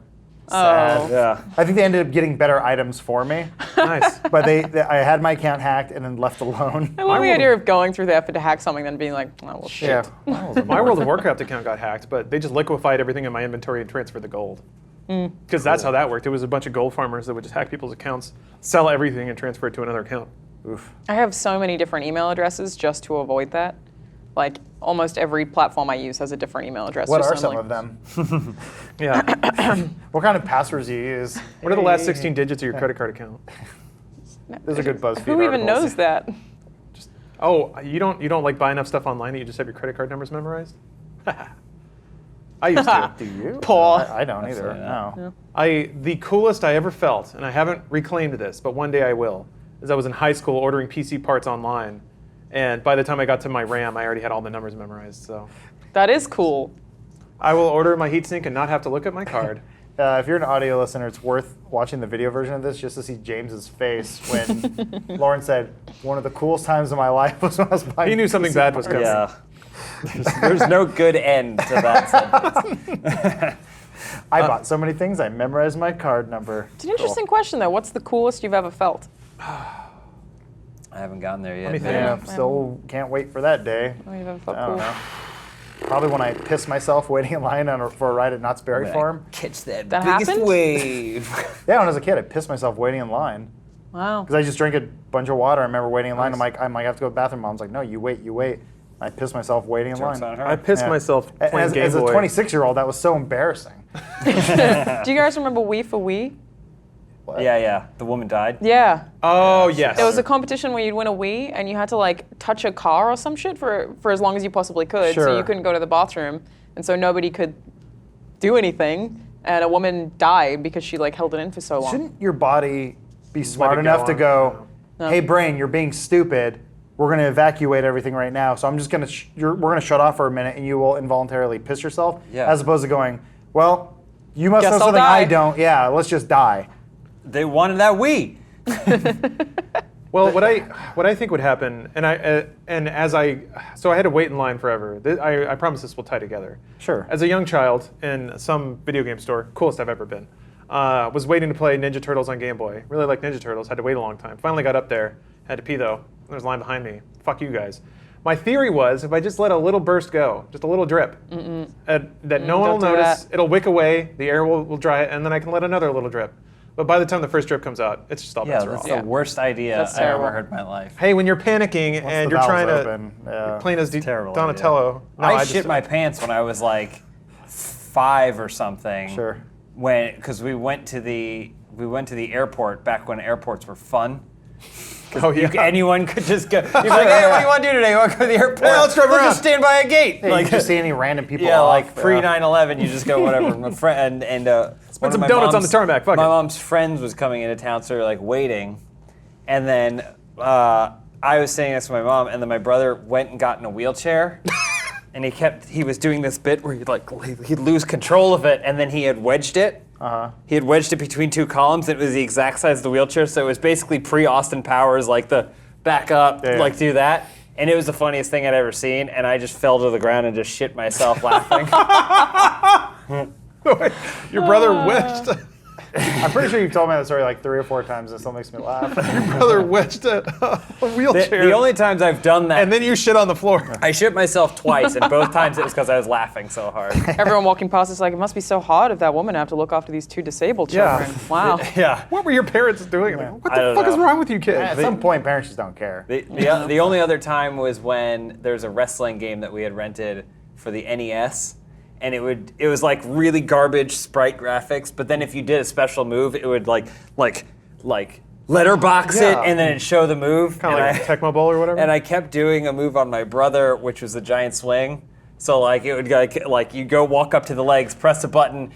sad. Oh. Yeah. I think they ended up getting better items for me, Nice. but I had my account hacked and then left alone. I love the idea of going through the effort to hack something, then being like, oh, well, shit. Yeah. My World of Warcraft account got hacked, but they just liquefied everything in my inventory and transferred the gold. Because that's how that worked. It was a bunch of gold farmers that would just hack people's accounts, sell everything, and transfer it to another account. Oof. I have so many different email addresses just to avoid that. Like, almost every platform I use has a different email address. What just are so some I'm of like, them? Yeah. What kind of passwords do you use? What are the last 16 digits of your credit card account? Those are good BuzzFeed Who even articles. knows that? Oh, you don't like buy enough stuff online that you just have your credit card numbers memorized? I used to. Do you? Paul. I don't either. Absolutely No. The coolest I ever felt, and I haven't reclaimed this, but one day I will, is I was in high school ordering PC parts online, and by the time I got to my RAM, I already had all the numbers memorized. So That is cool. I will order my heatsink and not have to look at my card. If you're an audio listener, it's worth watching the video version of this just to see James's face when Lauren said, "One of the coolest times of my life was when I was buying." He knew something PC bad was parts." coming. Yeah. There's no good end to that sentence. I bought so many things. I memorized my card number. It's an interesting question, though. What's the coolest you've ever felt? I haven't gotten there yet. me think. Yeah, still can't wait for that day. Oh, you've ever felt I cool? don't know. Probably when I pissed myself waiting in line for a ride at Knott's Berry Farm. Catch that, That biggest happened? wave. Yeah, when I was a kid, I pissed myself waiting in line Wow. because I just drank a bunch of water. I remember waiting in line. I might have to go to the bathroom. Mom's like, "No, you wait, you wait." I pissed myself waiting in Joke's line. on her. I pissed Yeah. myself playing Game As a Boy. 26-year-old, that was so embarrassing. Do you guys remember Wii for Wii? Yeah. The woman died. Yeah. Oh, yes. There was a competition where you'd win a Wii, and you had to like touch a car or some shit for as long as you possibly could. So Sure. you couldn't go to the bathroom, and so nobody could do anything. And a woman died because she like held it in for so long. Shouldn't your body be smart it go enough to on. go, No. "Hey brain, you're being stupid. We're going to evacuate everything right now. So I'm just going to we're going to shut off for a minute, and you will involuntellarily piss yourself." Yeah. As opposed to going, "Well, you must Guess know I'll something die." I don't. Yeah, let's just die." They wanted that Wii. Well, what I think would happen, and I had to wait in line forever. I promise this will tie together. Sure. As a young child in some video game store, coolest I've ever been, was waiting to play Ninja Turtles on Game Boy. Really liked Ninja Turtles. Had to wait a long time. Finally got up there. Had to pee though. There was a line behind me. Fuck you guys. My theory was if I just let a little burst go, just a little drip, that no one will don't do notice. that. It'll wick away. The air will dry it, and then I can let another little drip. But by the time the first drip comes out, it's just all Yeah, bets are that's off. the Yeah. worst idea That's I ever terrible. heard in my life. Hey, when you're panicking and the you're valves trying to open? Yeah. playing as Terrible Donatello, no, I just- shit my pants when I was like 5 or something. Sure. Because we went to the airport back when airports were fun. Oh yeah. Anyone could just go. You'd be like, "Hey, what do you want to do today? You want to go to the airport? Yeah, let's drive around." Just stand by a gate." Yeah, you just see any random people Yeah, off. like pre 9/11, you just go whatever. My friend and one some of my donuts on mom's- the tarmac, fuck my it. mom's friends was coming into town, so we were like waiting, and then I was sitting next to my mom, and then my brother went and got in a wheelchair, and he was doing this bit where he'd lose control of it, and then he had wedged it. He had wedged it between two columns. And it was the exact size of the wheelchair, so it was basically pre-Austin Powers, like the back up, Yeah. like do that. And it was the funniest thing I'd ever seen, and I just fell to the ground and just shit myself laughing. Your brother wedged. I'm pretty sure you've told me that story like 3 or 4 times, and it still makes me laugh. brother wedged a wheelchair. The only times I've done that, and then you shit on the floor. I shit myself twice, and both times it was because I was laughing so hard. Everyone walking past is like, it must be so hard of that woman to have to look after these 2 disabled Yeah. children. Wow. Yeah. What were your parents doing? Like, what I the don't fuck is know. wrong with you kids? At some point, parents just don't care. The only other time was when there was a wrestling game that we had rented for the NES, and it was like really garbage sprite graphics. But then if you did a special move, it would like letterbox Yeah. it, and then it'd show the move. Kind of and like Tecmo Bowl or whatever. And I kept doing a move on my brother, which was the giant swing. So like it would like you go walk up to the legs, press a button,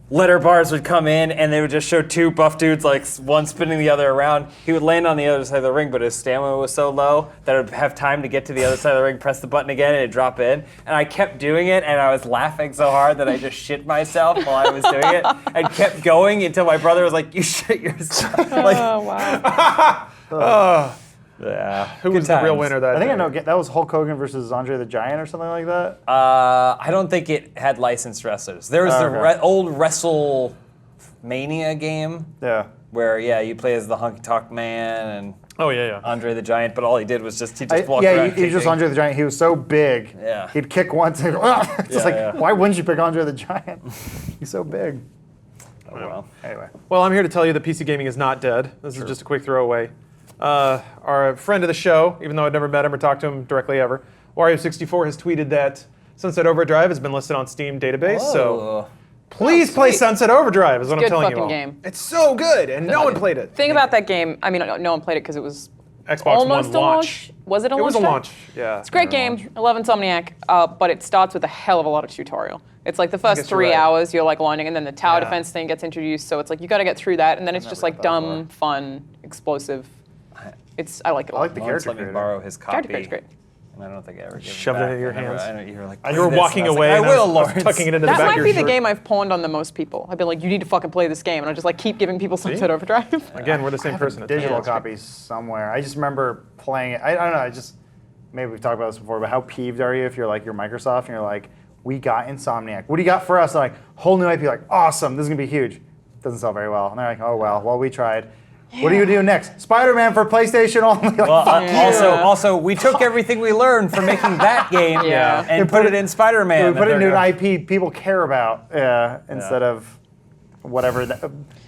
letter bars would come in, and they would just show 2 buff dudes, like one spinning the other around. He would land on the other side of the ring, but his stamina was so low that I'd have time to get to the other side of the ring, press the button again, and it'd drop in. And I kept doing it, and I was laughing so hard that I just shit myself while I was doing it, and kept going until my brother was like, "You shit yourself." Like, Oh, wow. Yeah. Who was the real winner that I think day? I know. That was Hulk Hogan versus Andre the Giant or something like that. I don't think it had licensed wrestlers. There was the Okay. old WrestleMania game Yeah. where, you play as the Honky Tonk Man and Oh, yeah. Andre the Giant, but all he did was he just walked Yeah, around he was just kicking. Andre the Giant. He was so big. Yeah. He'd kick once and it's just Yeah. why wouldn't you pick Andre the Giant? He's so big. Oh, well. Anyway. Well, I'm here to tell you that PC gaming is not dead. This is just a quick throwaway. Our friend of the show, even though I've never met him or talked to him directly ever, Wario64 has tweeted that Sunset Overdrive has been listed on Steam database. So Oh. please play sweet. Sunset Overdrive is what I'm Good telling you fucking all. game. It's so good, and no one played it. Thing about that game, I mean, no one played it because it was Xbox almost One a launch. Was it a It launch? was a time? launch, yeah. It's a great game. I love Insomniac, but it starts with a hell of a lot of tutorial. It's like the first guess you're 3 right. hours you're like learning, and then the tower Yeah. defense thing gets introduced. So it's like you got to get through that, and then it's just like never got that dumb, fun, explosive. I like it. A I lot. like the Lawrence character let me creator. borrow his copy. Character creator's great. And I don't think I ever gave Shoved it back. into your I never- hands. I know, you were like, You were "Play this," walking and I was away, like, and I will, I was Lawrence. tucking it into the That back might of your be the shirt. game I've pawned on the most people. I've been like, you need to fucking play this game, and I just like keep giving people Sunset Overdrive. Again, we're the same person. Digital It's- copies somewhere. I just remember playing it. I don't know. Maybe we've talked about this before, but how peeved are you if you're like, you're Microsoft and you're like, we got Insomniac. What do you got for us? And like, whole new IP, like, awesome, this is gonna be huge. Doesn't sell very well. And they're like, oh well, we tried. What are you doing next? Spider-Man for PlayStation only. Like, Well, fuck you. also, we took everything we learned from making that game Yeah. and put it in Spider-Man. we put it And into they're an IP people care about instead of whatever,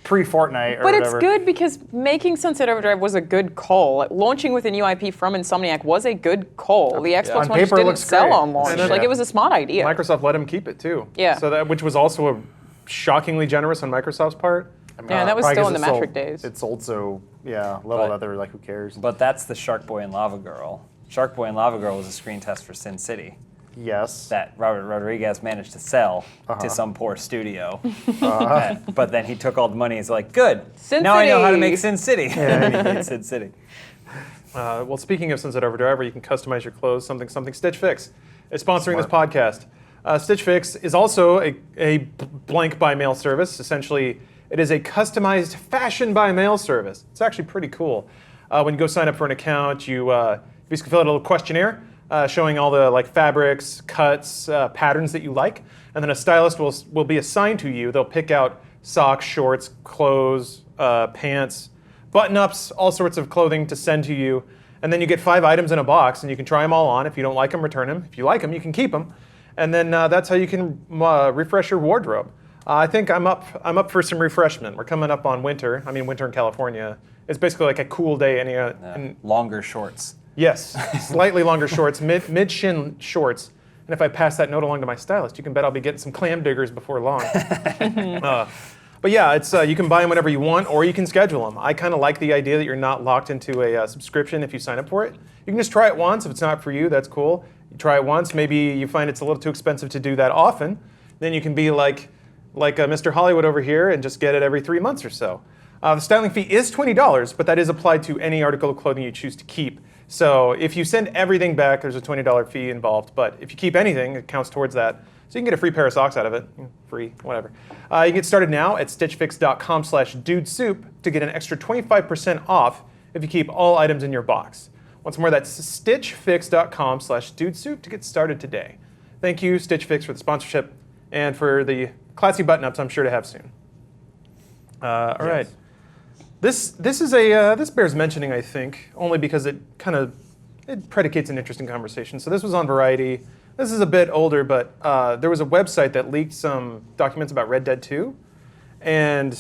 pre-Fortnite or But whatever. it's good because making Sunset Overdrive was a good call. Like, launching with a new IP from Insomniac was a good call. The Xbox On One just paper, it didn't looks sell great. on launch. And Like, yeah. it was a smart idea. Microsoft let him keep it too. Yeah. So that, which was also a shockingly generous on Microsoft's part. Yeah, that was Probably still 'cause in the it sold- metric days. It sold so, a little But- that they were like, who cares? But that's the Shark Boy and Lava Girl. Shark Boy and Lava Girl was a screen test for Sin City Yes. that Robert Rodriguez managed to sell to some poor studio. But then he took all the money. He's like, good. Sin now I know how to City." make Sin City. And he made Sin City. Well, speaking of Sunset Overdrive, where you can customize your clothes, something Stitch Fix is sponsoring this podcast. Stitch Fix is also a blank by mail service. Essentially, it is a customized fashion by mail service. It's actually pretty cool. When you go sign up for an account, you basically fill out a little questionnaire showing all the like fabrics, cuts, patterns that you like, and then a stylist will be assigned to you. They'll pick out socks, shorts, clothes, pants, button-ups, all sorts of clothing to send to you. And then you get 5 items in a box, and you can try them all on. If you don't like them, return them. If you like them, you can keep them. And then that's how you can refresh your wardrobe. I think I'm up for some refreshment. We're coming up on winter. I mean, winter in California. It's basically like a cool day. Longer shorts. Yes, slightly longer shorts, mid-shin shorts. And if I pass that note along to my stylist, you can bet I'll be getting some clam diggers before long. But yeah, it's you can buy them whenever you want, or you can schedule them. I kind of like the idea that you're not locked into a subscription if you sign up for it. You can just try it once. If it's not for you, that's cool. You try it once. Maybe you find it's a little too expensive to do that often. Then you can be like Mr. Hollywood over here and just get it every 3 months or so. The styling fee is $20, but that is applied to any article of clothing you choose to keep. So if you send everything back, there's a $20 fee involved. But if you keep anything, it counts towards that. So you can get a free pair of socks out of it. Free, whatever. You can get started now at stitchfix.com/dudesoup to get an extra 25% off if you keep all items in your box. Once more, that's stitchfix.com/dudesoup to get started today. Thank you, Stitch Fix, for the sponsorship and for the classy button-ups I'm sure to have soon. All right. This bears mentioning, I think, only because it predicates an interesting conversation. So this was on Variety. This is a bit older, but there was a website that leaked some documents about Red Dead 2, and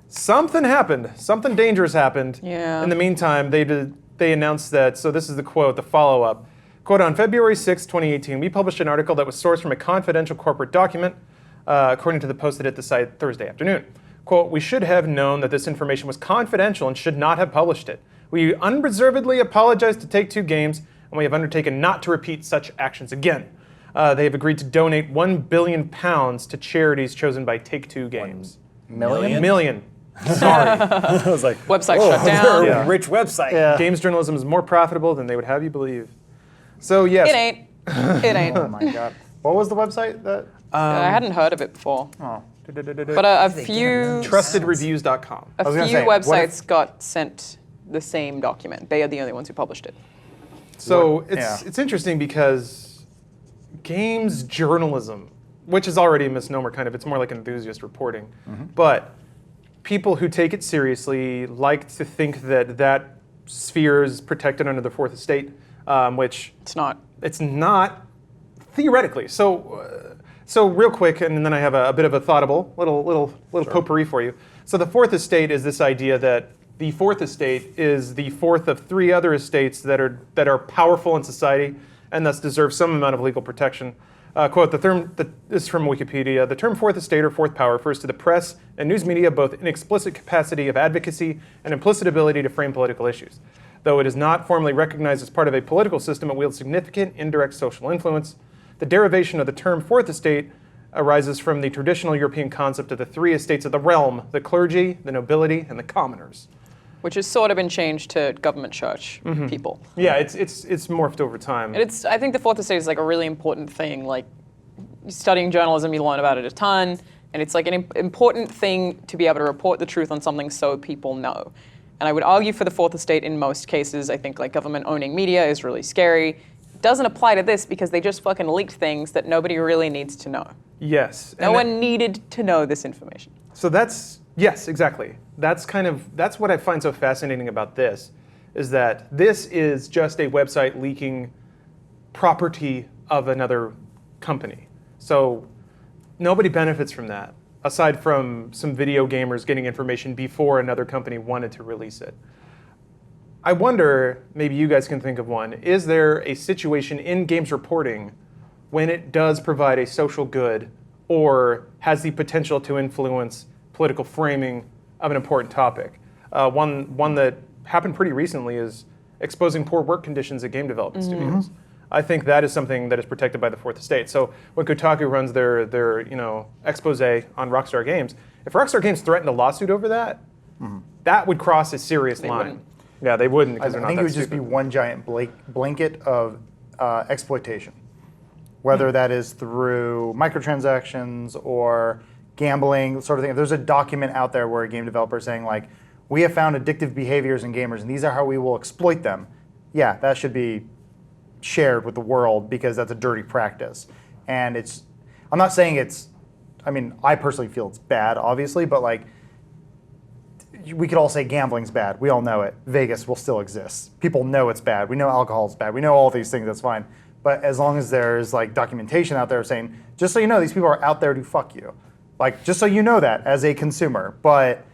something happened. Something dangerous happened. Yeah. In the meantime, they announced that. So this is the quote, the follow-up. Quote, on February 6, 2018, we published an article that was sourced from a confidential corporate document, according to the post that hit the site Thursday afternoon. Quote, we should have known that this information was confidential and should not have published it. We unreservedly apologize to Take-Two Games, and we have undertaken not to repeat such actions again. They have agreed to donate £1 billion to charities chosen by Take-Two Games. Million. Sorry. I was like, Website shut down. they're a rich website. Yeah. Games journalism is more profitable than they would have you believe. So yes. It ain't. It ain't. Oh my god. What was the website that? I hadn't heard of it before. Oh. But a few Trustedreviews.com. a was gonna few say, what websites got sent the same document. They are the only ones who published it. So Yeah. it's interesting because games journalism, which is already a misnomer kind of, it's more like enthusiast reporting, but people who take it seriously like to think that that sphere is protected under the Fourth Estate, which It's not. it's not theoretically. So real quick, and then I have a bit of a thoughtable little potpourri for you. So the Fourth Estate is this idea that the Fourth Estate is the fourth of three other estates that are powerful in society and thus deserve some amount of legal protection. Quote, this is from Wikipedia, the term Fourth Estate or Fourth Power refers to the press and news media both in explicit capacity of advocacy and implicit ability to frame political issues. Though it is not formally recognized as part of a political system, it wields significant indirect social influence. The derivation of the term Fourth Estate arises from the traditional European concept of the three estates of the realm, the clergy, the nobility, and the commoners. Which has sort of been changed to government church people. Yeah, it's morphed over time. And I think the Fourth Estate is like a really important thing. Like studying journalism, you learn about it a ton, and it's like an important thing to be able to report the truth on something so people know. And I would argue for the Fourth Estate in most cases. I think like government owning media is really scary. It doesn't apply to this because they just fucking leaked things that nobody really needs to know. Yes. No one needed to know this information. So yes, exactly. That's what I find so fascinating about this, is that this is just a website leaking property of another company. So nobody benefits from that, aside from some video gamers getting information before another company wanted to release it. I wonder, maybe you guys can think of one, is there a situation in games reporting when it does provide a social good or has the potential to influence political framing of an important topic? One that happened pretty recently is exposing poor work conditions at game development studios. I think that is something that is protected by the Fourth Estate. So when Kotaku runs their expose on Rockstar Games, if Rockstar Games threatened a lawsuit over that, that would cross a serious line. wouldn't. Yeah, they wouldn't I because they're not think that it would just be stupid. one giant blanket of exploitation, whether that is through microtransactions or gambling, sort of thing. If there's a document out there where a game developer is saying like, we have found addictive behaviors in gamers and these are how we will exploit them, yeah, that should be shared with the world because that's a dirty practice. And I'm not saying I personally feel it's bad, obviously, but like, we could all say gambling's bad. We all know it. Vegas will still exist. People know it's bad. We know alcohol's bad. We know all these things, that's fine. But as long as there's like documentation out there saying, just so you know, these people are out there to fuck you. Like, just so you know that as a consumer. But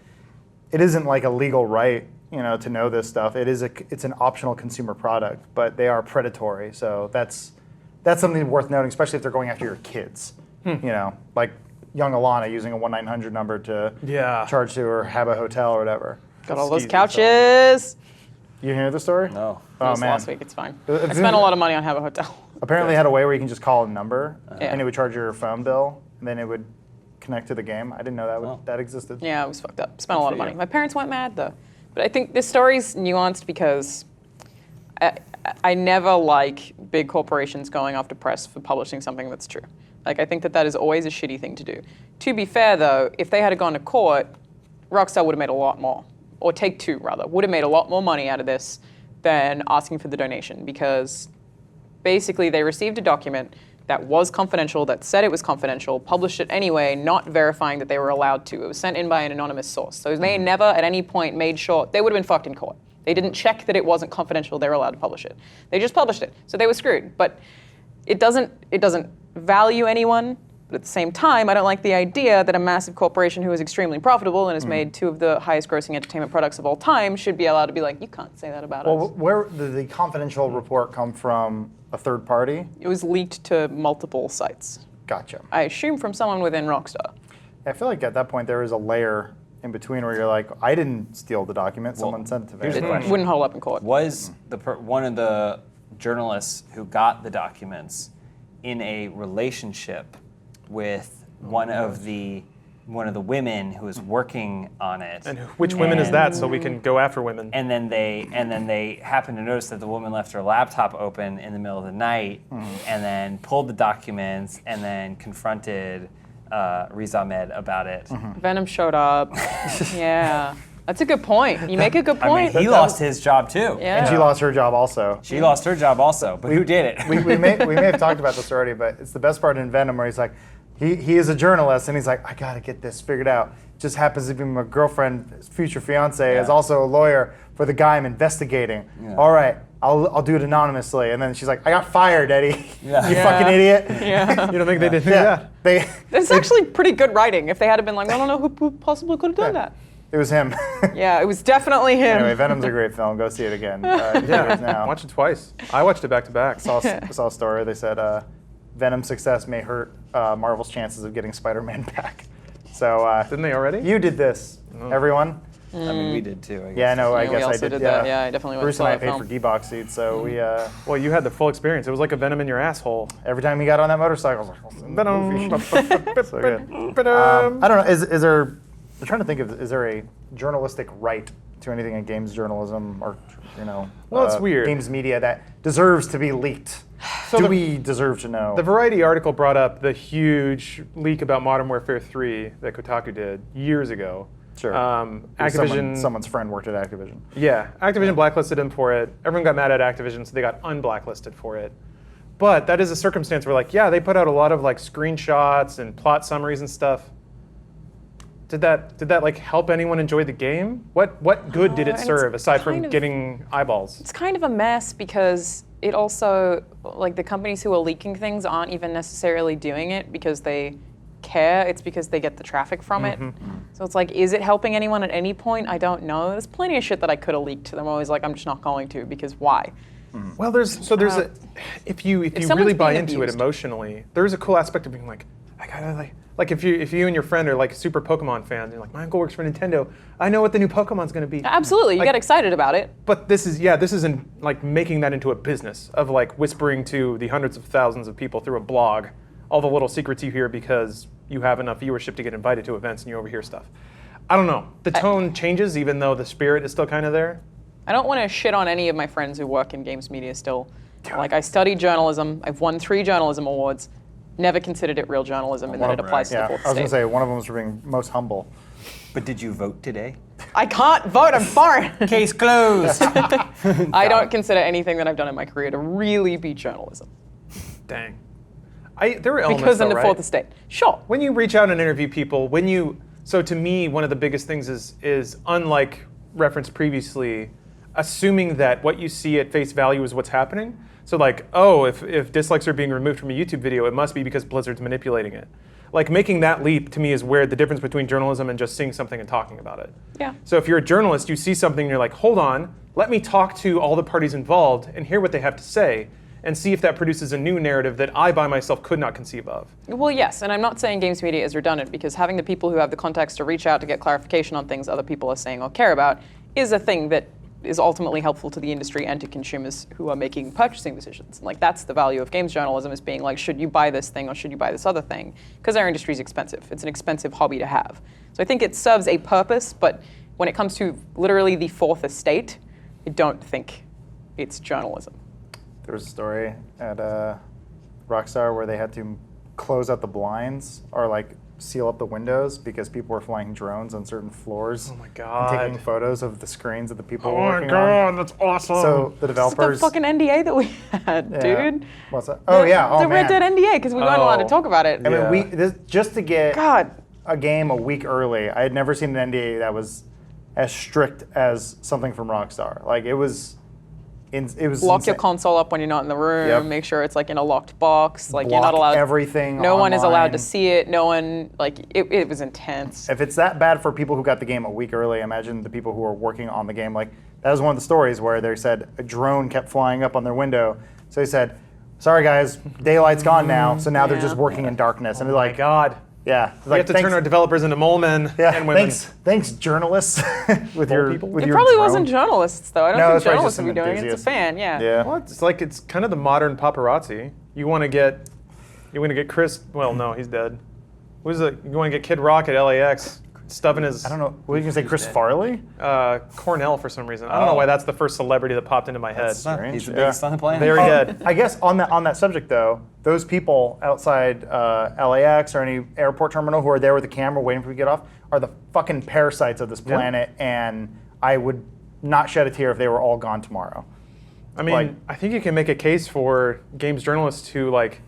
it isn't like a legal right, to know this stuff. It's an optional consumer product, but they are predatory. So that's something worth noting, especially if they're going after your kids. Like young Alana using a 1-900 number to charge to her Habba hotel or whatever. Got all those Skeezy couches. You hear the story? No. It Oh was man. last week. It's fine. I spent a lot of money on Have a Hotel. Apparently, it had a way where you can just call a number Yeah. and it would charge your phone bill, and then it would connect to the game. I didn't know that existed. Yeah, it was fucked up. Spent a lot of for money. you. My parents weren't mad though. But I think this story's nuanced because I never like big corporations going after press for publishing something that's true. Like, I think that is always a shitty thing to do. To be fair though, if they had gone to court, Rockstar would have made a lot more, or Take-Two rather, would have made a lot more money out of this than asking for the donation, because basically they received a document that was confidential, that said it was confidential, published it anyway, not verifying that they were allowed to. It was sent in by an anonymous source. So they never at any point made sure, they would have been fucked in court. They didn't check that it wasn't confidential, they were allowed to publish it. They just published it, so they were screwed. But it doesn't value anyone, but at the same time, I don't like the idea that a massive corporation who is extremely profitable and has made two of the highest grossing entertainment products of all time should be allowed to be like, you can't say that about Well, us. where did the confidential report come from? A third party? It was leaked to multiple sites. Gotcha. I assume from someone within Rockstar. I feel like at that point there is a layer in between where you're like, I didn't steal the document, someone sent it to me. here's the question. Wouldn't hold up in court. Was one of the journalists who got the documents in a relationship with one of the women who was working on it? And which women is that, so we can go after women? And then they happened to notice that the woman left her laptop open in the middle of the night, and then pulled the documents, and then confronted Riz Ahmed about it. Venom showed up. Yeah. That's a good point. You make a good I mean, point. he lost his job too. Yeah. And she lost her job also. She lost her job also, but who did it? we may have talked about this already, but it's the best part in Venom where he's like, he is a journalist and he's like, I gotta get this figured out. Just happens to be my girlfriend, future fiance, is also a lawyer for the guy I'm investigating. Yeah. All right, I'll do it anonymously. And then she's like, I got fired, Eddie. Yeah. You Yeah. fucking idiot. Yeah. You don't think they did Yeah. that? That's actually pretty good writing. If they had been like, I don't know who possibly could have done that. It was him. Yeah, it was definitely him. Anyway, Venom's a great film. Go see it again. Yeah, Now. watch it twice. I watched it back to back. saw a story. They said Venom's success may hurt Marvel's chances of getting Spider-Man back. So Didn't they already? you did this, everyone. I mean, we did too. I guess. Yeah, I know. I Yeah, we guess I also did. did that. Yeah, I definitely went Bruce and and saw I that paid film. for D-box seats, so we Well, you had the full experience. It was like a Venom in your asshole. every time he got on that motorcycle, I was like, Venom. so good. I don't know. Is there? I'm trying to think of. Is there a journalistic right to anything in games journalism or Well, it's weird. games media that deserves to be leaked? So Do the- we deserve to know? The Variety article brought up the huge leak about Modern Warfare 3 that Kotaku did years ago. Sure. Activision. Someone's friend worked at Activision. Yeah, Activision blacklisted him for it. Everyone got mad at Activision, so they got unblacklisted for it. But that is a circumstance where, like, yeah, they put out a lot of like screenshots and plot summaries and stuff. Did that like help anyone enjoy the game? What good did it and it's serve aside from kind of- getting eyeballs? It's kind of a mess because it also, like, the companies who are leaking things aren't even necessarily doing it because they care. It's because they get the traffic from it. So it's like, is it helping anyone at any point? I don't know. There's plenty of shit that I could have leaked to them. I'm always like, I'm just not going to because why? Well, there's a if you really someone's buy being into it abused. emotionally, there's a cool aspect of being like, I gotta like if you and your friend are like super Pokemon fans, you're like, my uncle works for Nintendo. I know what the new Pokemon's gonna be. Absolutely, you Like- get excited about it. But this isn't like making that into a business of like whispering to the hundreds of thousands of people through a blog all the little secrets you hear because you have enough viewership to get invited to events and you overhear stuff. I don't know. The tone changes even though the spirit is still kind of there. I don't want to shit on any of my friends who work in games media still. Like, I studied journalism. I've won 3 journalism awards. Never considered it real journalism, and then it applies to the Yeah, I fourth was going to state. say one of them was for being most humble. But did you vote today? I can't vote. I'm foreign. Case closed. I don't consider anything that I've done in my career to really be journalism Dang. There were elements because though, in the right? fourth estate. Sure. When you reach out and interview people, so to me, one of the biggest things is unlike referenced previously, assuming that what you see at face value is what's happening. So like, oh, if dislikes are being removed from a YouTube video, it must be because Blizzard's manipulating it. Like making that leap to me is where the difference between journalism and just seeing something and talking about it. Yeah. So if you're a journalist, you see something and you're like, hold on, let me talk to all the parties involved and hear what they have to say and see if that produces a new narrative that I by myself could not conceive of. Well, yes, and I'm not saying games media is redundant because having the people who have the context to reach out to get clarification on things other people are saying or care about is a thing that is ultimately helpful to the industry and to consumers who are making purchasing decisions. And like, that's the value of games journalism, is being like, should you buy this thing or should you buy this other thing? Because our industry is expensive. It's an expensive hobby to have. So I think it serves a purpose, but when it comes to literally the fourth estate, I don't think it's journalism. There was a story at Rockstar where they had to close out the blinds or like seal up the windows because people were flying drones on certain floors. Oh my And God. taking photos of the screens that the people Oh were my working God, on. that's awesome. So the It's the developers. fucking NDA that we had, Yeah. dude. What's that? Oh yeah. Oh the man. Red Dead NDA, because we weren't allowed to Oh. talk about it. I mean, Yeah. just to get God. a game a week early, I had never seen an NDA that was as strict as something from Rockstar. Like it was Lock your insane. console up when you're not in the room. Yep. Make sure it's like in a locked box. Like you're Block not allowed. everything. No one is allowed to online. see it. No one it was intense. If it's that bad for people who got the game a week early, imagine the people who are working on the game. Like that was one of the stories where they said a drone kept flying up on their window. So they said, "Sorry guys, daylight's gone now." So now they're Yeah. just working in darkness, and they're Oh my like, God. "Yeah." It's We like, have to turn our developers into mole men yeah, and women. thanks, journalists, with your people? with It your probably drone. wasn't journalists though. I don't No, think it's probably journalists just would be some doing it. It's a enthusiast. fan, yeah. Yeah. Well, it's kind of the modern paparazzi. You want to get Chris? Well, no, he's dead. You want to get Kid Rock at LAX? stuffing his I don't know. What were you gonna say, Chris Farley? Cornell for some reason. I don't know why that's the first celebrity that popped into my head. strange. He's the Yeah. biggest on the planet. Very dead. I guess on that subject though, those people outside LAX or any airport terminal who are there with the camera waiting for you to get off are the fucking parasites of this planet, and I would not shed a tear if they were all gone tomorrow. I mean, Like- I think you can make a case for games journalists to like,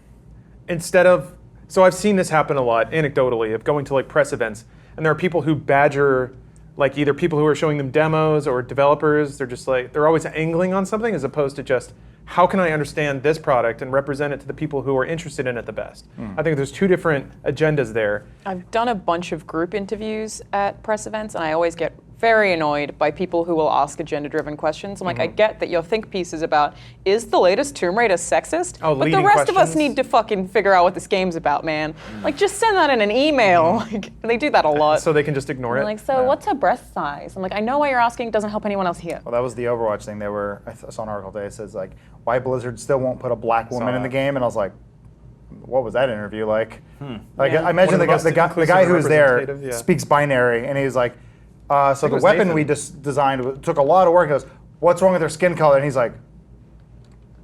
instead of, so I've seen this happen a lot anecdotally of going to like press events, and there are people who badger like either people who are showing them demos or developers. They're just like, they're always angling on something as opposed to just, how can I understand this product and represent it to the people who are interested in it the best? I think there's two different agendas there. I've done a bunch of group interviews at press events, and I always get very annoyed by people who will ask agenda-driven questions. I'm like, I get that your think piece is about, is the latest Tomb Raider sexist? Oh, but the leading rest of us questions. need to fucking figure out what this game's about, man. Like, just send that in an email. Like, they do that a lot. So they can just ignore They're it. like, so what's her breast size? I'm like, I know why you're asking. It doesn't help anyone else here. Well, that was the Overwatch thing. They were. I saw an article today. It says like, why Blizzard still won't put a black woman in the that. game, and I was like, what was that interview like? Like Yeah. I imagine One of the the guy most the guy inclusive who's there representative, yeah. speaks binary, and he was like, so it the was weapon Nathan. we just designed took a lot of work. He goes, what's wrong with her skin color? And he's like,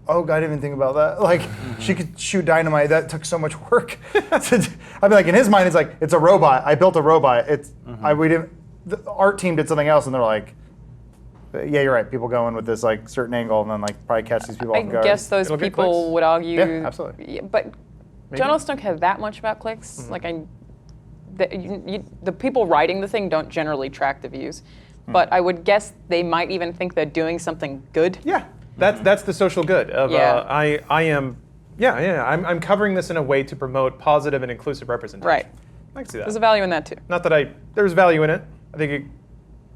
oh, God, I didn't even think about that. Like, she could shoot dynamite. That took so much work. I'd be like, in his mind, it's like, it's a robot. I built a robot. We didn't. The art team did something else, and they're like, yeah, you're right. People go in with this like certain angle, and then like probably catch these people I off guard. guess those It'll get people clicks. would argue. Yeah, absolutely. Yeah, but journalists don't care that much about clicks. Like the people writing the thing don't generally track the views. But I would guess they might even think they're doing something good. Yeah, that's the social good of Yeah. I'm covering this in a way to promote positive and inclusive representation. Right. I can see There's a that. value in that too. Not that there's value in it. I think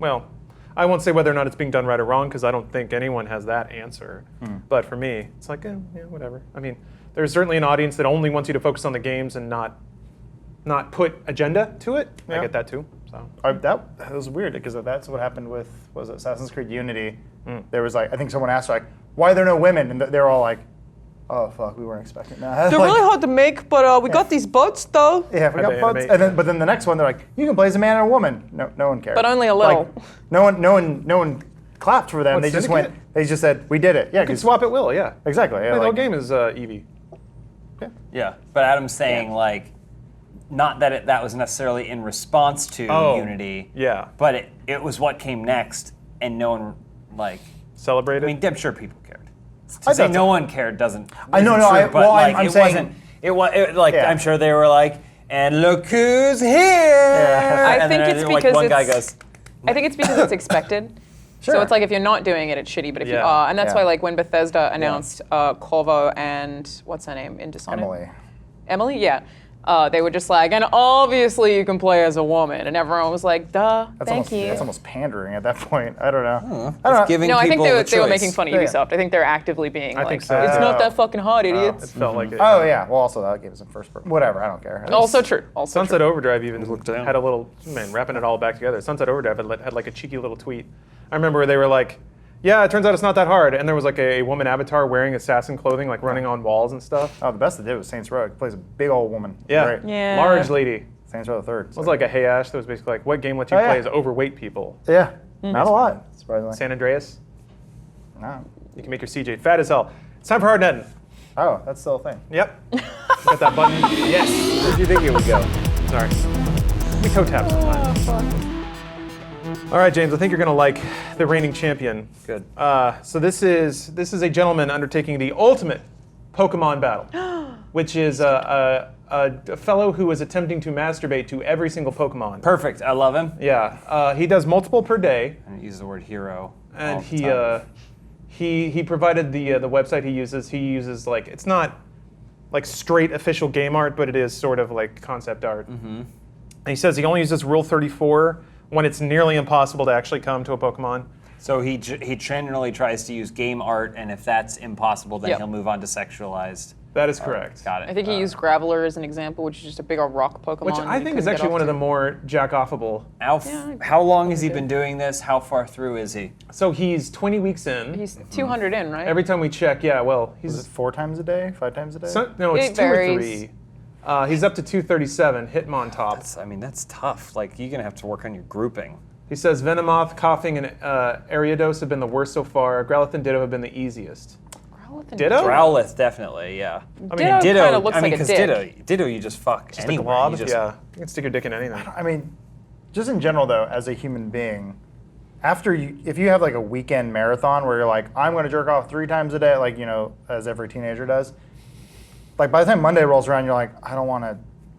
I won't say whether or not it's being done right or wrong because I don't think anyone has that answer. But for me, it's like, yeah, whatever. I mean, there's certainly an audience that only wants you to focus on the games and not put agenda to it. I Yeah. get that too. So That was weird because that's what happened with Assassin's Creed Unity. There was like I think someone asked like, why are there no women? And they're all like, oh fuck, we weren't expecting that. They're Like, really hard to make, but we got these boats though. Yeah, we Had got to butts. animate. But then the next one they're like, you can play as a man and a woman. No one cared. But only a little. Like, no one clapped for them. What, They just Syndicate? went. They just said, we did it. Yeah, you can 'cause- swap at will. Yeah. exactly. Yeah, The whole like- game is Eevee. Yeah, but Adam's saying like, not that that was necessarily in response to Oh, Unity. yeah. But it was what came next, and no one like. Celebrated. I mean, I'm sure people cared. To I say thought no so. one cared doesn't. I know, isn't no, true, I- but well, like, I'm it saying- wasn't. It was like Yeah. I'm sure they were like, and look who's here. Yeah. I And think then, it's like, because one guy it's- goes. I think it's because it's expected. So Sure. it's like if you're not doing it, it's shitty. But if you Yeah. are, and that's Yeah. why like when Bethesda announced Corvo and what's her name in Dishonored, Emily. yeah. They were just like, and obviously you can play as a woman, and everyone was like, duh, thank you. That's almost pandering at that point. I don't know. I It's don't know. giving No, I think people they the were choice. making fun of Yeah. Ubisoft. I think they're actively being I like, think so. it's not Oh. that fucking hard, It idiots. felt like it. Oh yeah. Well, also that gave us some first person. Whatever. I don't care. Also true. Also Sunset true. Overdrive even down. had a little, wrapping it all back together. Sunset Overdrive had like a cheeky little tweet. I remember where they were like, yeah, it turns out it's not that hard. And there was like a woman avatar wearing assassin clothing, like running on walls and stuff. Oh, the best they did was Saints Row. It plays a big old woman. Yeah. Great. Yeah. Large lady. Saints Row the Third. It was like a Hey Ash that was basically like, what game lets you Oh, yeah. play as overweight people? Yeah. Not a lot. Surprisingly. San Andreas. No. You can make your CJ fat as hell. It's time for Hard Nettin. Oh, that's still a thing. Yep. Got that button. Yes. Where did you think it would go? Sorry. We toe tap sometimes. All right, James. I think you're gonna like the reigning champion. Good. So this is a gentleman undertaking the ultimate Pokemon battle, which is a fellow who is attempting to masturbate to every single Pokemon. Perfect. I love him. Yeah. He does multiple per day, I use the word hero. all and the time. he provided the website he uses. He uses like, it's not like straight official game art, but it is sort of like concept art. And he says he only uses Rule 34 when it's nearly impossible to actually come to a Pokemon. So he generally tries to use game art, and if that's impossible, then Yep. he'll move on to sexualized. That is correct. Got it. I think he used Graveler as an example, which is just a bigger rock Pokemon. Which that I he think is couldn't actually get one of the off more jack-offable. How long has he been doing this? How far through is he? So he's 20 weeks to. in. He's 200 in, right? Every time we check, yeah, well, Is it he's 4 times a day? 5 times a day? no, it's It 2 or varies. 3. He's up to 237. Hitmon top. That's tough. Like, you're going to have to work on your grouping. He says Venomoth, Coughing, and Ariados have been the worst so far. Growlithe and Ditto have been the easiest. Ditto? Growlithe, definitely, yeah. Ditto kind of looks like a dick. Ditto, you just fuck Just anywhere. a glob? You just- Yeah. You can stick your dick in anything. I mean, just in general though, as a human being, if you have like a weekend marathon where you're like, I'm going to jerk off 3 times a day, like, as every teenager does, like by the time Monday rolls around, you're like, I don't want to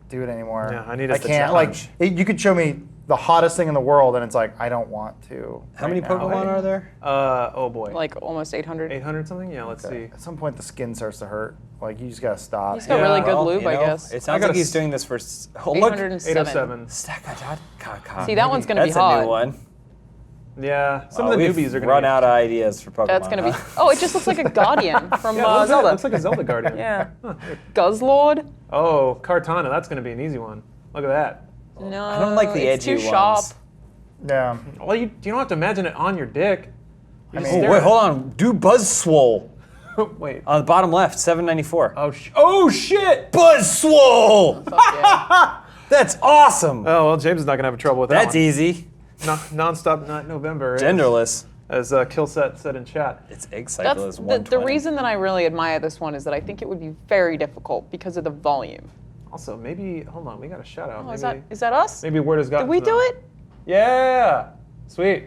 do it anymore. Yeah, I need a can't. Like, challenge. you could show me the hottest thing in the world, and it's like, I don't want to. How many Pokemon are there? Oh boy. Like almost 800. 800 something? Yeah, let's see. At some point, the skin starts to hurt. Like, you just got to stop. He's got really good Well, lube, I guess. It sounds got like a he's doing this for... Oh, look! 807. 807. See, that one's going to be That's hot. a new one. Yeah, some of the We've newbies are going to run out of ideas for Pokemon. That's going to be. huh? Oh, it just looks like a Guardian from Yeah, it Zelda. looks like a Zelda Guardian. Yeah. Guzzlord? Oh, Kartana, that's going to be an easy one. Look at that. No. I don't like the it's edgy too sharp. ones. Yeah. Well, you don't have to imagine it on your dick. You just Oh, stare wait, at hold on. Do Buzzswole. it. Wait. On the bottom left, 794. Oh, shit! Buzzswole! Fuck yeah. That's awesome! Oh, well, James is not going to have trouble with that That's one. easy. Non-stop November. Genderless. As Killset said in chat. Its egg cycle That's is 120. the reason that I really admire this one is that I think it would be very difficult because of the volume. Also, maybe, hold on, we got a shout out. Oh, Maybe, is that us? maybe word has gotten Did we to do them. it? Yeah! Sweet.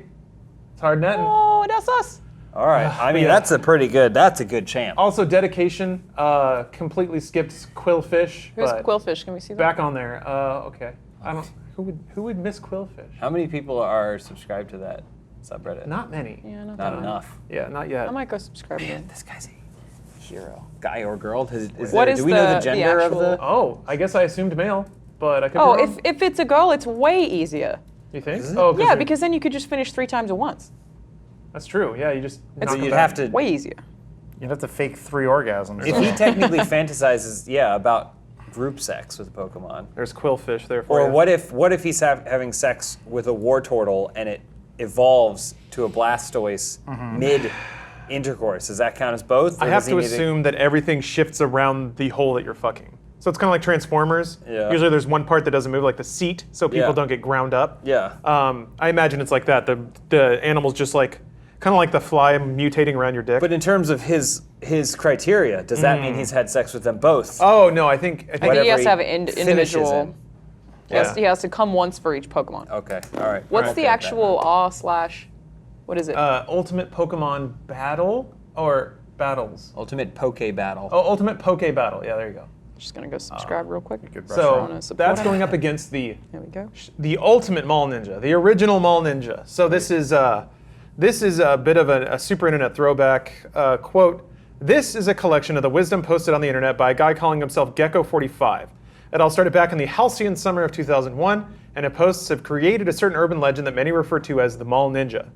It's hard netting. Oh, that's us. All right. I mean, yeah. that's a good champ. Also, dedication, completely skipped Quillfish. Who's but Quillfish? Can we see that? back on there. Okay. I don't. Who would miss Quillfish? How many people are subscribed to that subreddit? Not many. Yeah, not Not that enough. Yeah, not yet. I might go subscribe again. This guy's a hero. Guy or girl? Do we know the the gender of actual- the... Oh, I guess I assumed male, but I could Oh, be wrong. if it's a girl, it's way easier. You think? Is it? Oh, Yeah, they're- because then you could just finish 3 times at once. that's true. Yeah, you just. It's- knock them You'd back. have to... Way easier. You'd have to fake 3 orgasms. If he technically fantasizes, about group sex with a Pokemon. There's Quillfish there for Or you. what if he's having sex with a Wartortle and it evolves to a Blastoise mid-intercourse? Does that count as both? I or have does he to need assume that everything shifts around the hole that you're fucking. So it's kind of like Transformers. Yeah. Usually there's one part that doesn't move, like the seat, so people Yeah. don't get ground up. Yeah. I imagine it's like that. The animal's just like, kind of like the fly mutating around your dick. But in terms of his criteria, does that mean he's had sex with them both? oh no, I think I think he has to have an finishes individual. in. He has to come once for each Pokemon. Okay, all right. What's I'm okay the with actual what is it? Ultimate Pokemon Battle or Battles. that. Ultimate Poke Battle? Oh, Ultimate Poke Battle. Yeah, there you go. Just gonna go subscribe real quick. So Wanna support that's it? going up against the There we go. Ultimate Mall Ninja, the original Mall Ninja. So this is a bit of a super internet throwback. Quote: "This is a collection of the wisdom posted on the internet by a guy calling himself Gecko45. It all started back in the halcyon summer of 2001, and it posts have created a certain urban legend that many refer to as the Mall Ninja.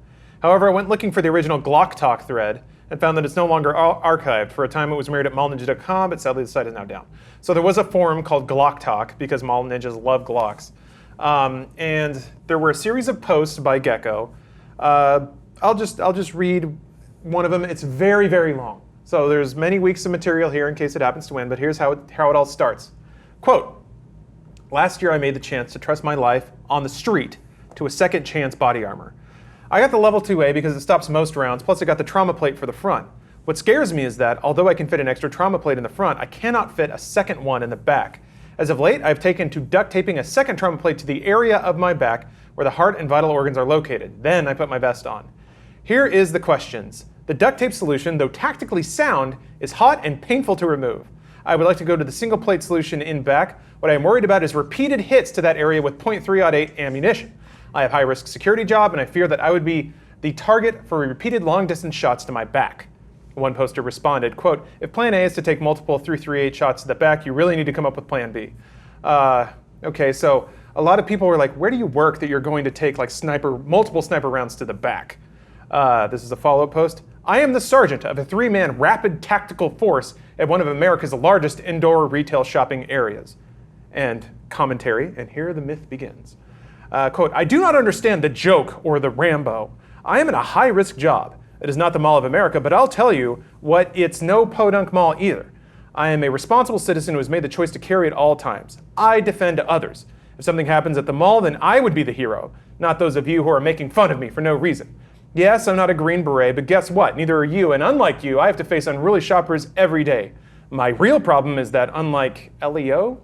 However, I went looking for the original Glock Talk thread and found that it's no longer archived. For a time it was mirrored at mallninja.com, but sadly the site is now down. So there was a forum called Glock Talk because Mall Ninjas love Glocks. And there were a series of posts by Gecko. I'll just read one of them. It's very, very long. So there's many weeks of material here in case it happens to win, but here's how it all starts. Quote, "Last year I made the chance to trust my life on the street to a second chance body armor. I got the level 2A because it stops most rounds, plus I got the trauma plate for the front. What scares me is that, although I can fit an extra trauma plate in the front, I cannot fit a second one in the back. As of late, I've taken to duct taping a second trauma plate to the area of my back where the heart and vital organs are located. Then I put my vest on. Here is the questions. The duct tape solution, though tactically sound, is hot and painful to remove. I would like to go to the single plate solution in back. What I am worried about is repeated hits to that area with .308 ammunition. I have high-risk security job, and I fear that I would be the target for repeated long-distance shots to my back." One poster responded, quote, "If plan A is to take multiple .338 shots to the back, you really need to come up with plan B." Okay, so a lot of people were like, where do you work that you're going to take like multiple sniper rounds to the back? This is a follow-up post. "I am the sergeant of a 3-man rapid tactical force at one of America's largest indoor retail shopping areas." And commentary, and here the myth begins. Quote, "I do not understand the joke or the Rambo. I am in a high-risk job. It is not the Mall of America, but I'll tell you what, it's no podunk mall either. I am a responsible citizen who has made the choice to carry at all times. I defend others. If something happens at the mall, then I would be the hero, not those of you who are making fun of me for no reason. Yes, I'm not a Green Beret, but guess what? Neither are you, and unlike you, I have to face unruly shoppers every day. My real problem is that unlike Leo?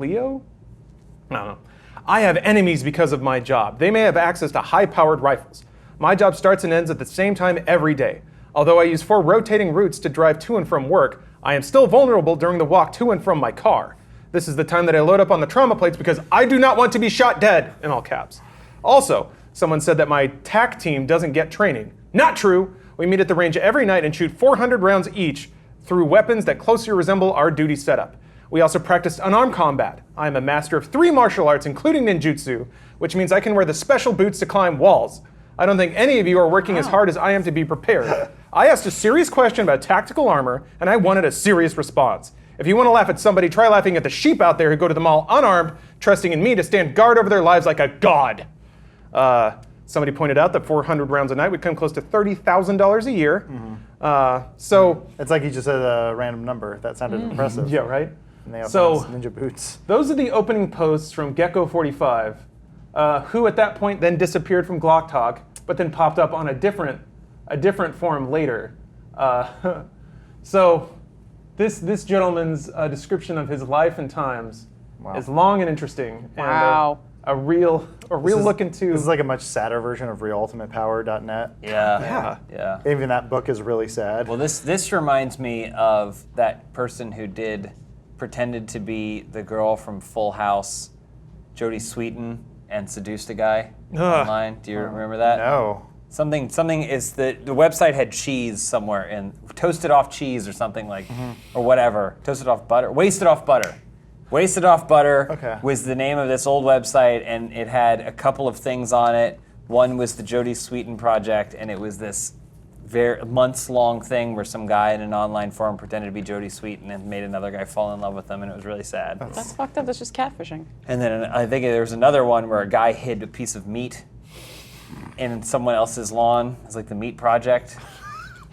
I don't know. I have enemies because of my job. They may have access to high-powered rifles. My job starts and ends at the same time every day. Although I use 4 rotating routes to drive to and from work, I am still vulnerable during the walk to and from my car. This is the time that I load up on the trauma plates because I do not want to be shot dead, in all caps. Also, someone said that my TAC team doesn't get training. Not true. We meet at the range every night and shoot 400 rounds each through weapons that closely resemble our duty setup. We also practiced unarmed combat. I am a master of 3 martial arts, including ninjutsu, which means I can wear the special boots to climb walls. I don't think any of you are working as hard as I am to be prepared. I asked a serious question about tactical armor, and I wanted a serious response. If you want to laugh at somebody, try laughing at the sheep out there who go to the mall unarmed, trusting in me to stand guard over their lives like a god. Somebody pointed out that 400 rounds a night would come close to $30,000 a year. So It's like you just said a random number. That sounded impressive. yeah, right. And they also So- have ninja boots. Those are the opening posts from Gecko45, who at that point then disappeared from Glock Talk, but then popped up on a different forum later. So this gentleman's description of his life and times is long and interesting, Wow. and a real look into. This is like a much sadder version of realultimatepower.net. Yeah. Yeah. Even that book is really sad. Well, this reminds me of that person who pretended to be the girl from Full House, Jodie Sweetin, and seduced a guy online. Do you remember that? No. Something is the website had cheese somewhere and toasted off cheese or something like, or whatever. Toasted off butter, wasted off butter. Wasted off butter was the name of this old website, and it had a couple of things on it. One was the Jodie Sweetin project, and it was this very months-long thing where some guy in an online forum pretended to be Jodie Sweetin and made another guy fall in love with them, and it was really sad. That's fucked up. That's just catfishing. And then I think there was another one where a guy hid a piece of meat in someone else's lawn. It was like the Meat Project.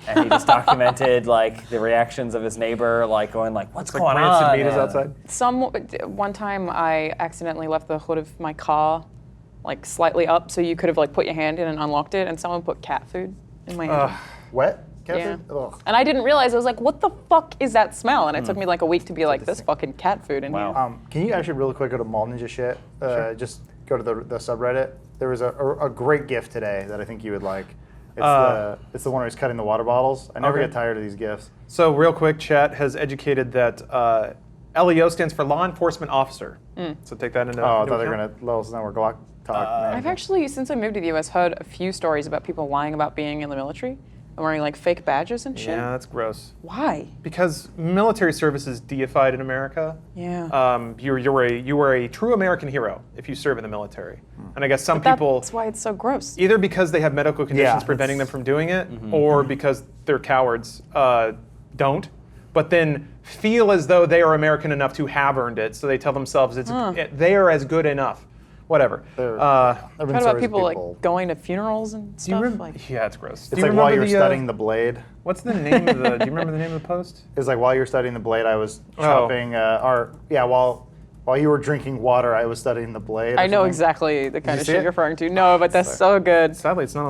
And he just documented like the reactions of his neighbor, like going like, "What's going rancid on?" meat is outside. One time I accidentally left the hood of my car like slightly up so you could have like put your hand in and unlocked it, and someone put cat food in my hand. Wet? Cat Yeah. food? Ugh. And I didn't realize. I was like, what the fuck is that smell? And it took me like a week to be like, there's fucking cat food in here. Can you actually really quick go to Mall Ninja Shit? Just go to the subreddit. There was a great GIF today that I think you would like. It's the one where he's cutting the water bottles. I never get tired of these GIFs. So real quick, chat has educated that LEO stands for Law Enforcement Officer. So take that into I into thought they were account. going to let us know where Glock Talk. I've actually, since I moved to the US, heard a few stories about people lying about being in the military and wearing like fake badges and shit. Yeah, that's gross. Why? Because military service is deified in America. Yeah. You are a true American hero if you serve in the mililitary. And I guess some people, That's why it's so gross. either because they have medical conditions Yeah, preventing them from doing it, or because they're cowards, don't. But then feel as though they are American enough to have earned it, so they tell themselves they are as good enough. Whatever. I've been What so about people like bold. going to funerals and Do stuff? you remember? Like, Yeah, it's gross. It's like while you're studying the blade. What's the name of the? Do you remember the name of the post? It's like while you're studying the blade, I was chopping. While you were drinking water, I was studying the blade. or I know something. exactly the kind you of see shit it? you're referring to. No, but that's so good. Sadly, it's not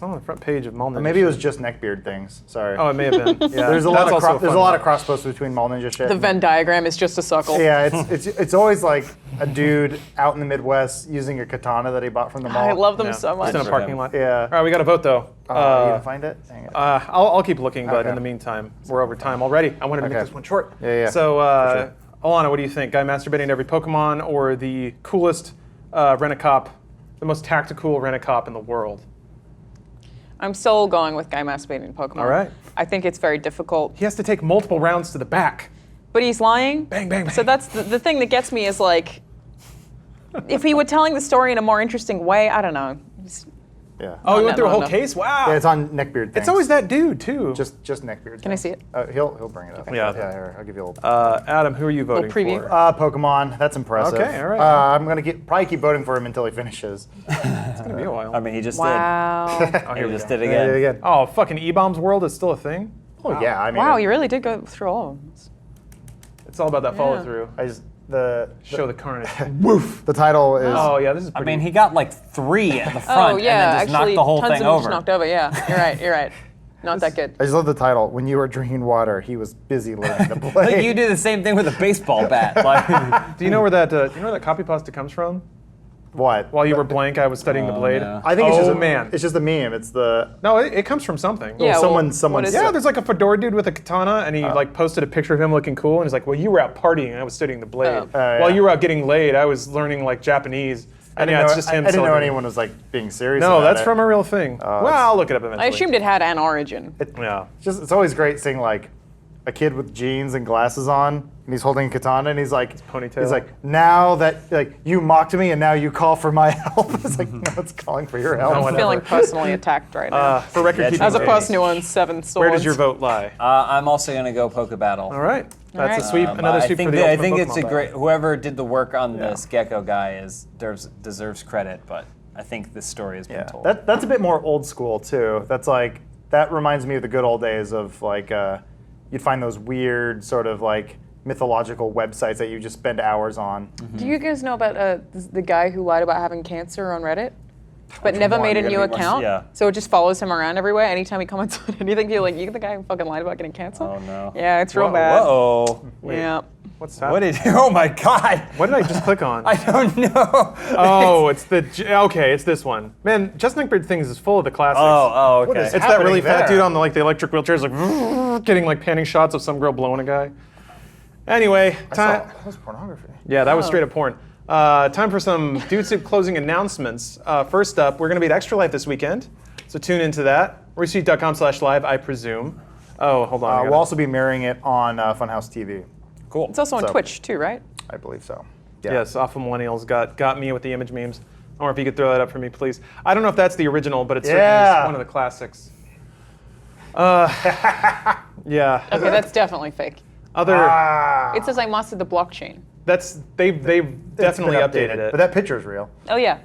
on the front page of Mall Ninja. Maybe it was Shit. just neckbeard things. Sorry. Oh, it may have been. Yeah, there's a that's lot of also there's a fun lot one. of cross posts between Mall Ninja Shit. The and- Venn diagram is just a suckle. Yeah, it's always like a dude out in the Midwest using a katana that he bought from the mall. I love them Yeah. so much. Just in a parking lot. Yeah. All right, we got to vote though. You didn't find it? Dang it. I'll keep looking, but Okay. in the meantime, we're over time already. I wanted to make Okay. this one short. Yeah. So, For Alana, what do you think? Guy masturbating to every Pokemon or the coolest Rent-A-Cop, the most tactical Rent-A-Cop in the world? I'm still going with guy masturbating Pokemon. All right. I think it's very difficult. He has to take multiple rounds to the back. But he's lying. Bang, bang, bang. So that's the thing that gets me is like, if he were telling the story in a more interesting way, I don't know. Yeah. Oh, you went through a no, whole no. case? Wow. Yeah, it's on neckbeard things. It's always that dude, too. just neckbeard. Can I see it? He'll bring it up. Yeah. Yeah. Here, I'll give you a little. Adam, who are you voting preview. for? Pokemon. That's impressive. Okay, all right. I'm gonna probably keep voting for him until he finishes. It's going to be a while. I mean, he just Wow. Oh, did. here He we just go. did it again. Again. Oh, fucking E-Bombs World is still a thing? Oh yeah. I mean. Wow, you really did go through all of them. It's all about that follow through. The Show the carnage. Woof. the title is. Oh yeah, this is I pretty. mean, he got like 3 at the front Oh yeah, and then just actually, knocked the whole tons thing of them over. just knocked over. Yeah, you're right. Not that good. I just love the title. When you were drinking water, he was busy learning to play. Like, you do the same thing with a baseball bat. Like, Do you know where that copy pasta comes from? What? While you were blank, I was studying the blade. no. I think it's just man. It's just a meme. It's the No, it comes from something. Yeah, someone what is Yeah, it? there's like a fedora dude with a katana, and he like posted a picture of him looking cool, and he's like, "Well, you were out partying, and I was studying the blade. Oh. yeah. While you were out getting laid, I was learning like Japanese." And yeah, it's just him. I didn't know celebrating. anyone was like being serious. No, about that's it. from a real thing. Well, I'll look it up eventually. I assumed it had an origin. Yeah. It's always great seeing like a kid with jeans and glasses on, and he's holding a katana, and he's like, ponytail. He's like, now that like you mocked me, and now you call for my help. It's like, no, it's calling for your help. No I'm one feeling ever. personally attacked right now. For record Yeah, keeping, As a Hey. person who owns 7 swords. where does your vote lie? I'm also going to go Poke Battle. All right, that's right. a sweep. Another I sweep think for the I ultimate think it's Pokemon a battle. great. Whoever did the work on this Gecko guy deserves credit, but I think this story has been Yeah, told. that's a bit more old school too. That reminds me of the good old days of like you'd find those weird sort of like mythological websites that you just spend hours on. Do you guys know about the guy who lied about having cancer on Reddit? But never one? made a You're new gonna be more- account? yeah. So it just follows him around everywhere. Anytime he comments on anything, you're like, you the guy who fucking lied about getting cancer? Oh no. Yeah, it's real Whoa, bad. Whoa. Yeah. What's that? What did? Oh my God. What did I just click on? I don't know. Oh, it's okay. It's this one. Man, Just Nickbird Things is full of the classics. Oh, What okay. is It's that really happening fat there? dude on the electric wheelchair, is like getting like panning shots of some girl blowing a guy. Anyway, time. That was pornography. Yeah, that was straight up porn. Time for some Dude Soup closing announcements. First up, we're going to be at Extra Life this weekend, so tune into that. Receipт.com/live, I presume. Oh, hold on. I We'll gotta- also be mirroring it on Funhaus TV. Cool. It's also on So- Twitch too, right? I believe so. Yeah. Yes, Awful Millennials got me with the image memes. I wonder if you could throw that up for me, please. I don't know if that's the original, but it's certainly Yeah. one of the classics. Yeah. Okay, that's definitely fake. Other. It says I mastered the blockchain. They've definitely It's been updated it. But that picture is real. Oh yeah.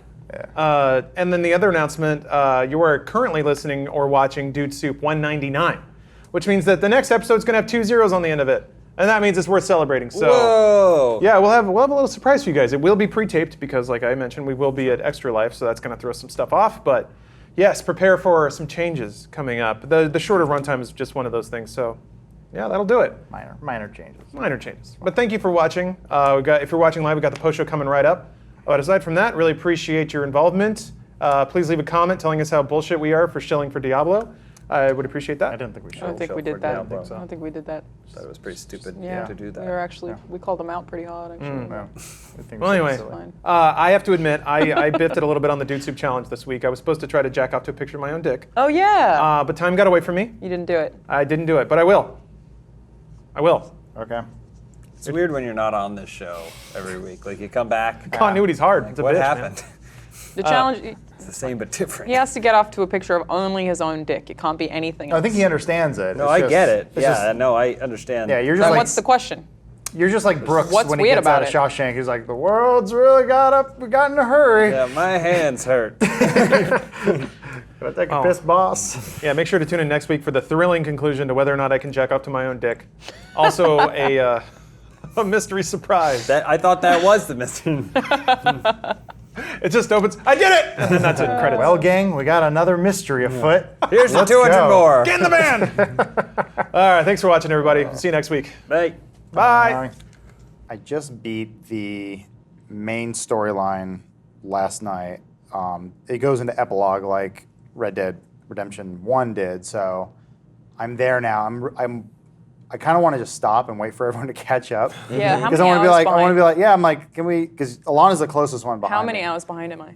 And then the other announcement, you are currently listening or watching Dude Soup 199, which means that the next episode's going to have 2 zeros on the end of it. And that means it's worth celebrating. So, Whoa. yeah, we'll have a little surprise for you guys. It will be pre-taped because, like I mentioned, we will be at Extra Life, so that's going to throw some stuff off. But yes, prepare for some changes coming up. The shorter runtime is just one of those things. So, yeah, that'll do it. Minor changes. Minor changes. But thank you for watching. If you're watching live, we got the post show coming right up. But aside from that, really appreciate your involvement. Please leave a comment telling us how bullshit we are for shilling for Diablo. I would appreciate that. I didn't think we should. I don't think we did that. I don't think we did that. That was pretty stupid Yeah. to do that. We were actually we called them out pretty hard actually. No. I think Well, we anyway, should. Fine. I have to admit, I biffed it a little bit on the Dude Soup challenge this week. I was supposed to try to jack off to a picture of my own dick, Oh yeah. but time got away from me. You didn't do it. I didn't do it, but I will. I will. Okay. It's weird when you're not on this show every week. Like you come back. Continuity's hard. Like, It's a what bitch, happened? man. The challenge. It's the same but different. He has to get off to a picture of only his own dick. It can't be anything else. I think he understands it. No, It's I just- get it. it's Yeah, just- no, I understand. yeah, you're Then just like what's the question? you're just like Brooks What's when he weird gets out about of Shawshank. He's like, the world's really got in a hurry. Yeah, my hands hurt. Gotta take a Oh. piss, boss. Yeah, make sure to tune in next week for the thrilling conclusion to whether or not I can jack off to my own dick. Also, a mystery surprise. I thought that was the mystery. It just opens. I did it! And then that's it. Credits. Well, gang, we got another mystery afoot. Here's the Let's 200 go. more. get in the van! All right, thanks for watching, everybody. See you next week. Bye. Bye. I just beat the main storyline last night. It goes into epilogue like Red Dead Redemption 1 did, so I'm there now. I kind of want to just stop and wait for everyone to catch up. Yeah, how Because many I want to be hours like, behind? yeah, I'm like, can we? Because Alana's the closest one behind. How many me. hours behind am I?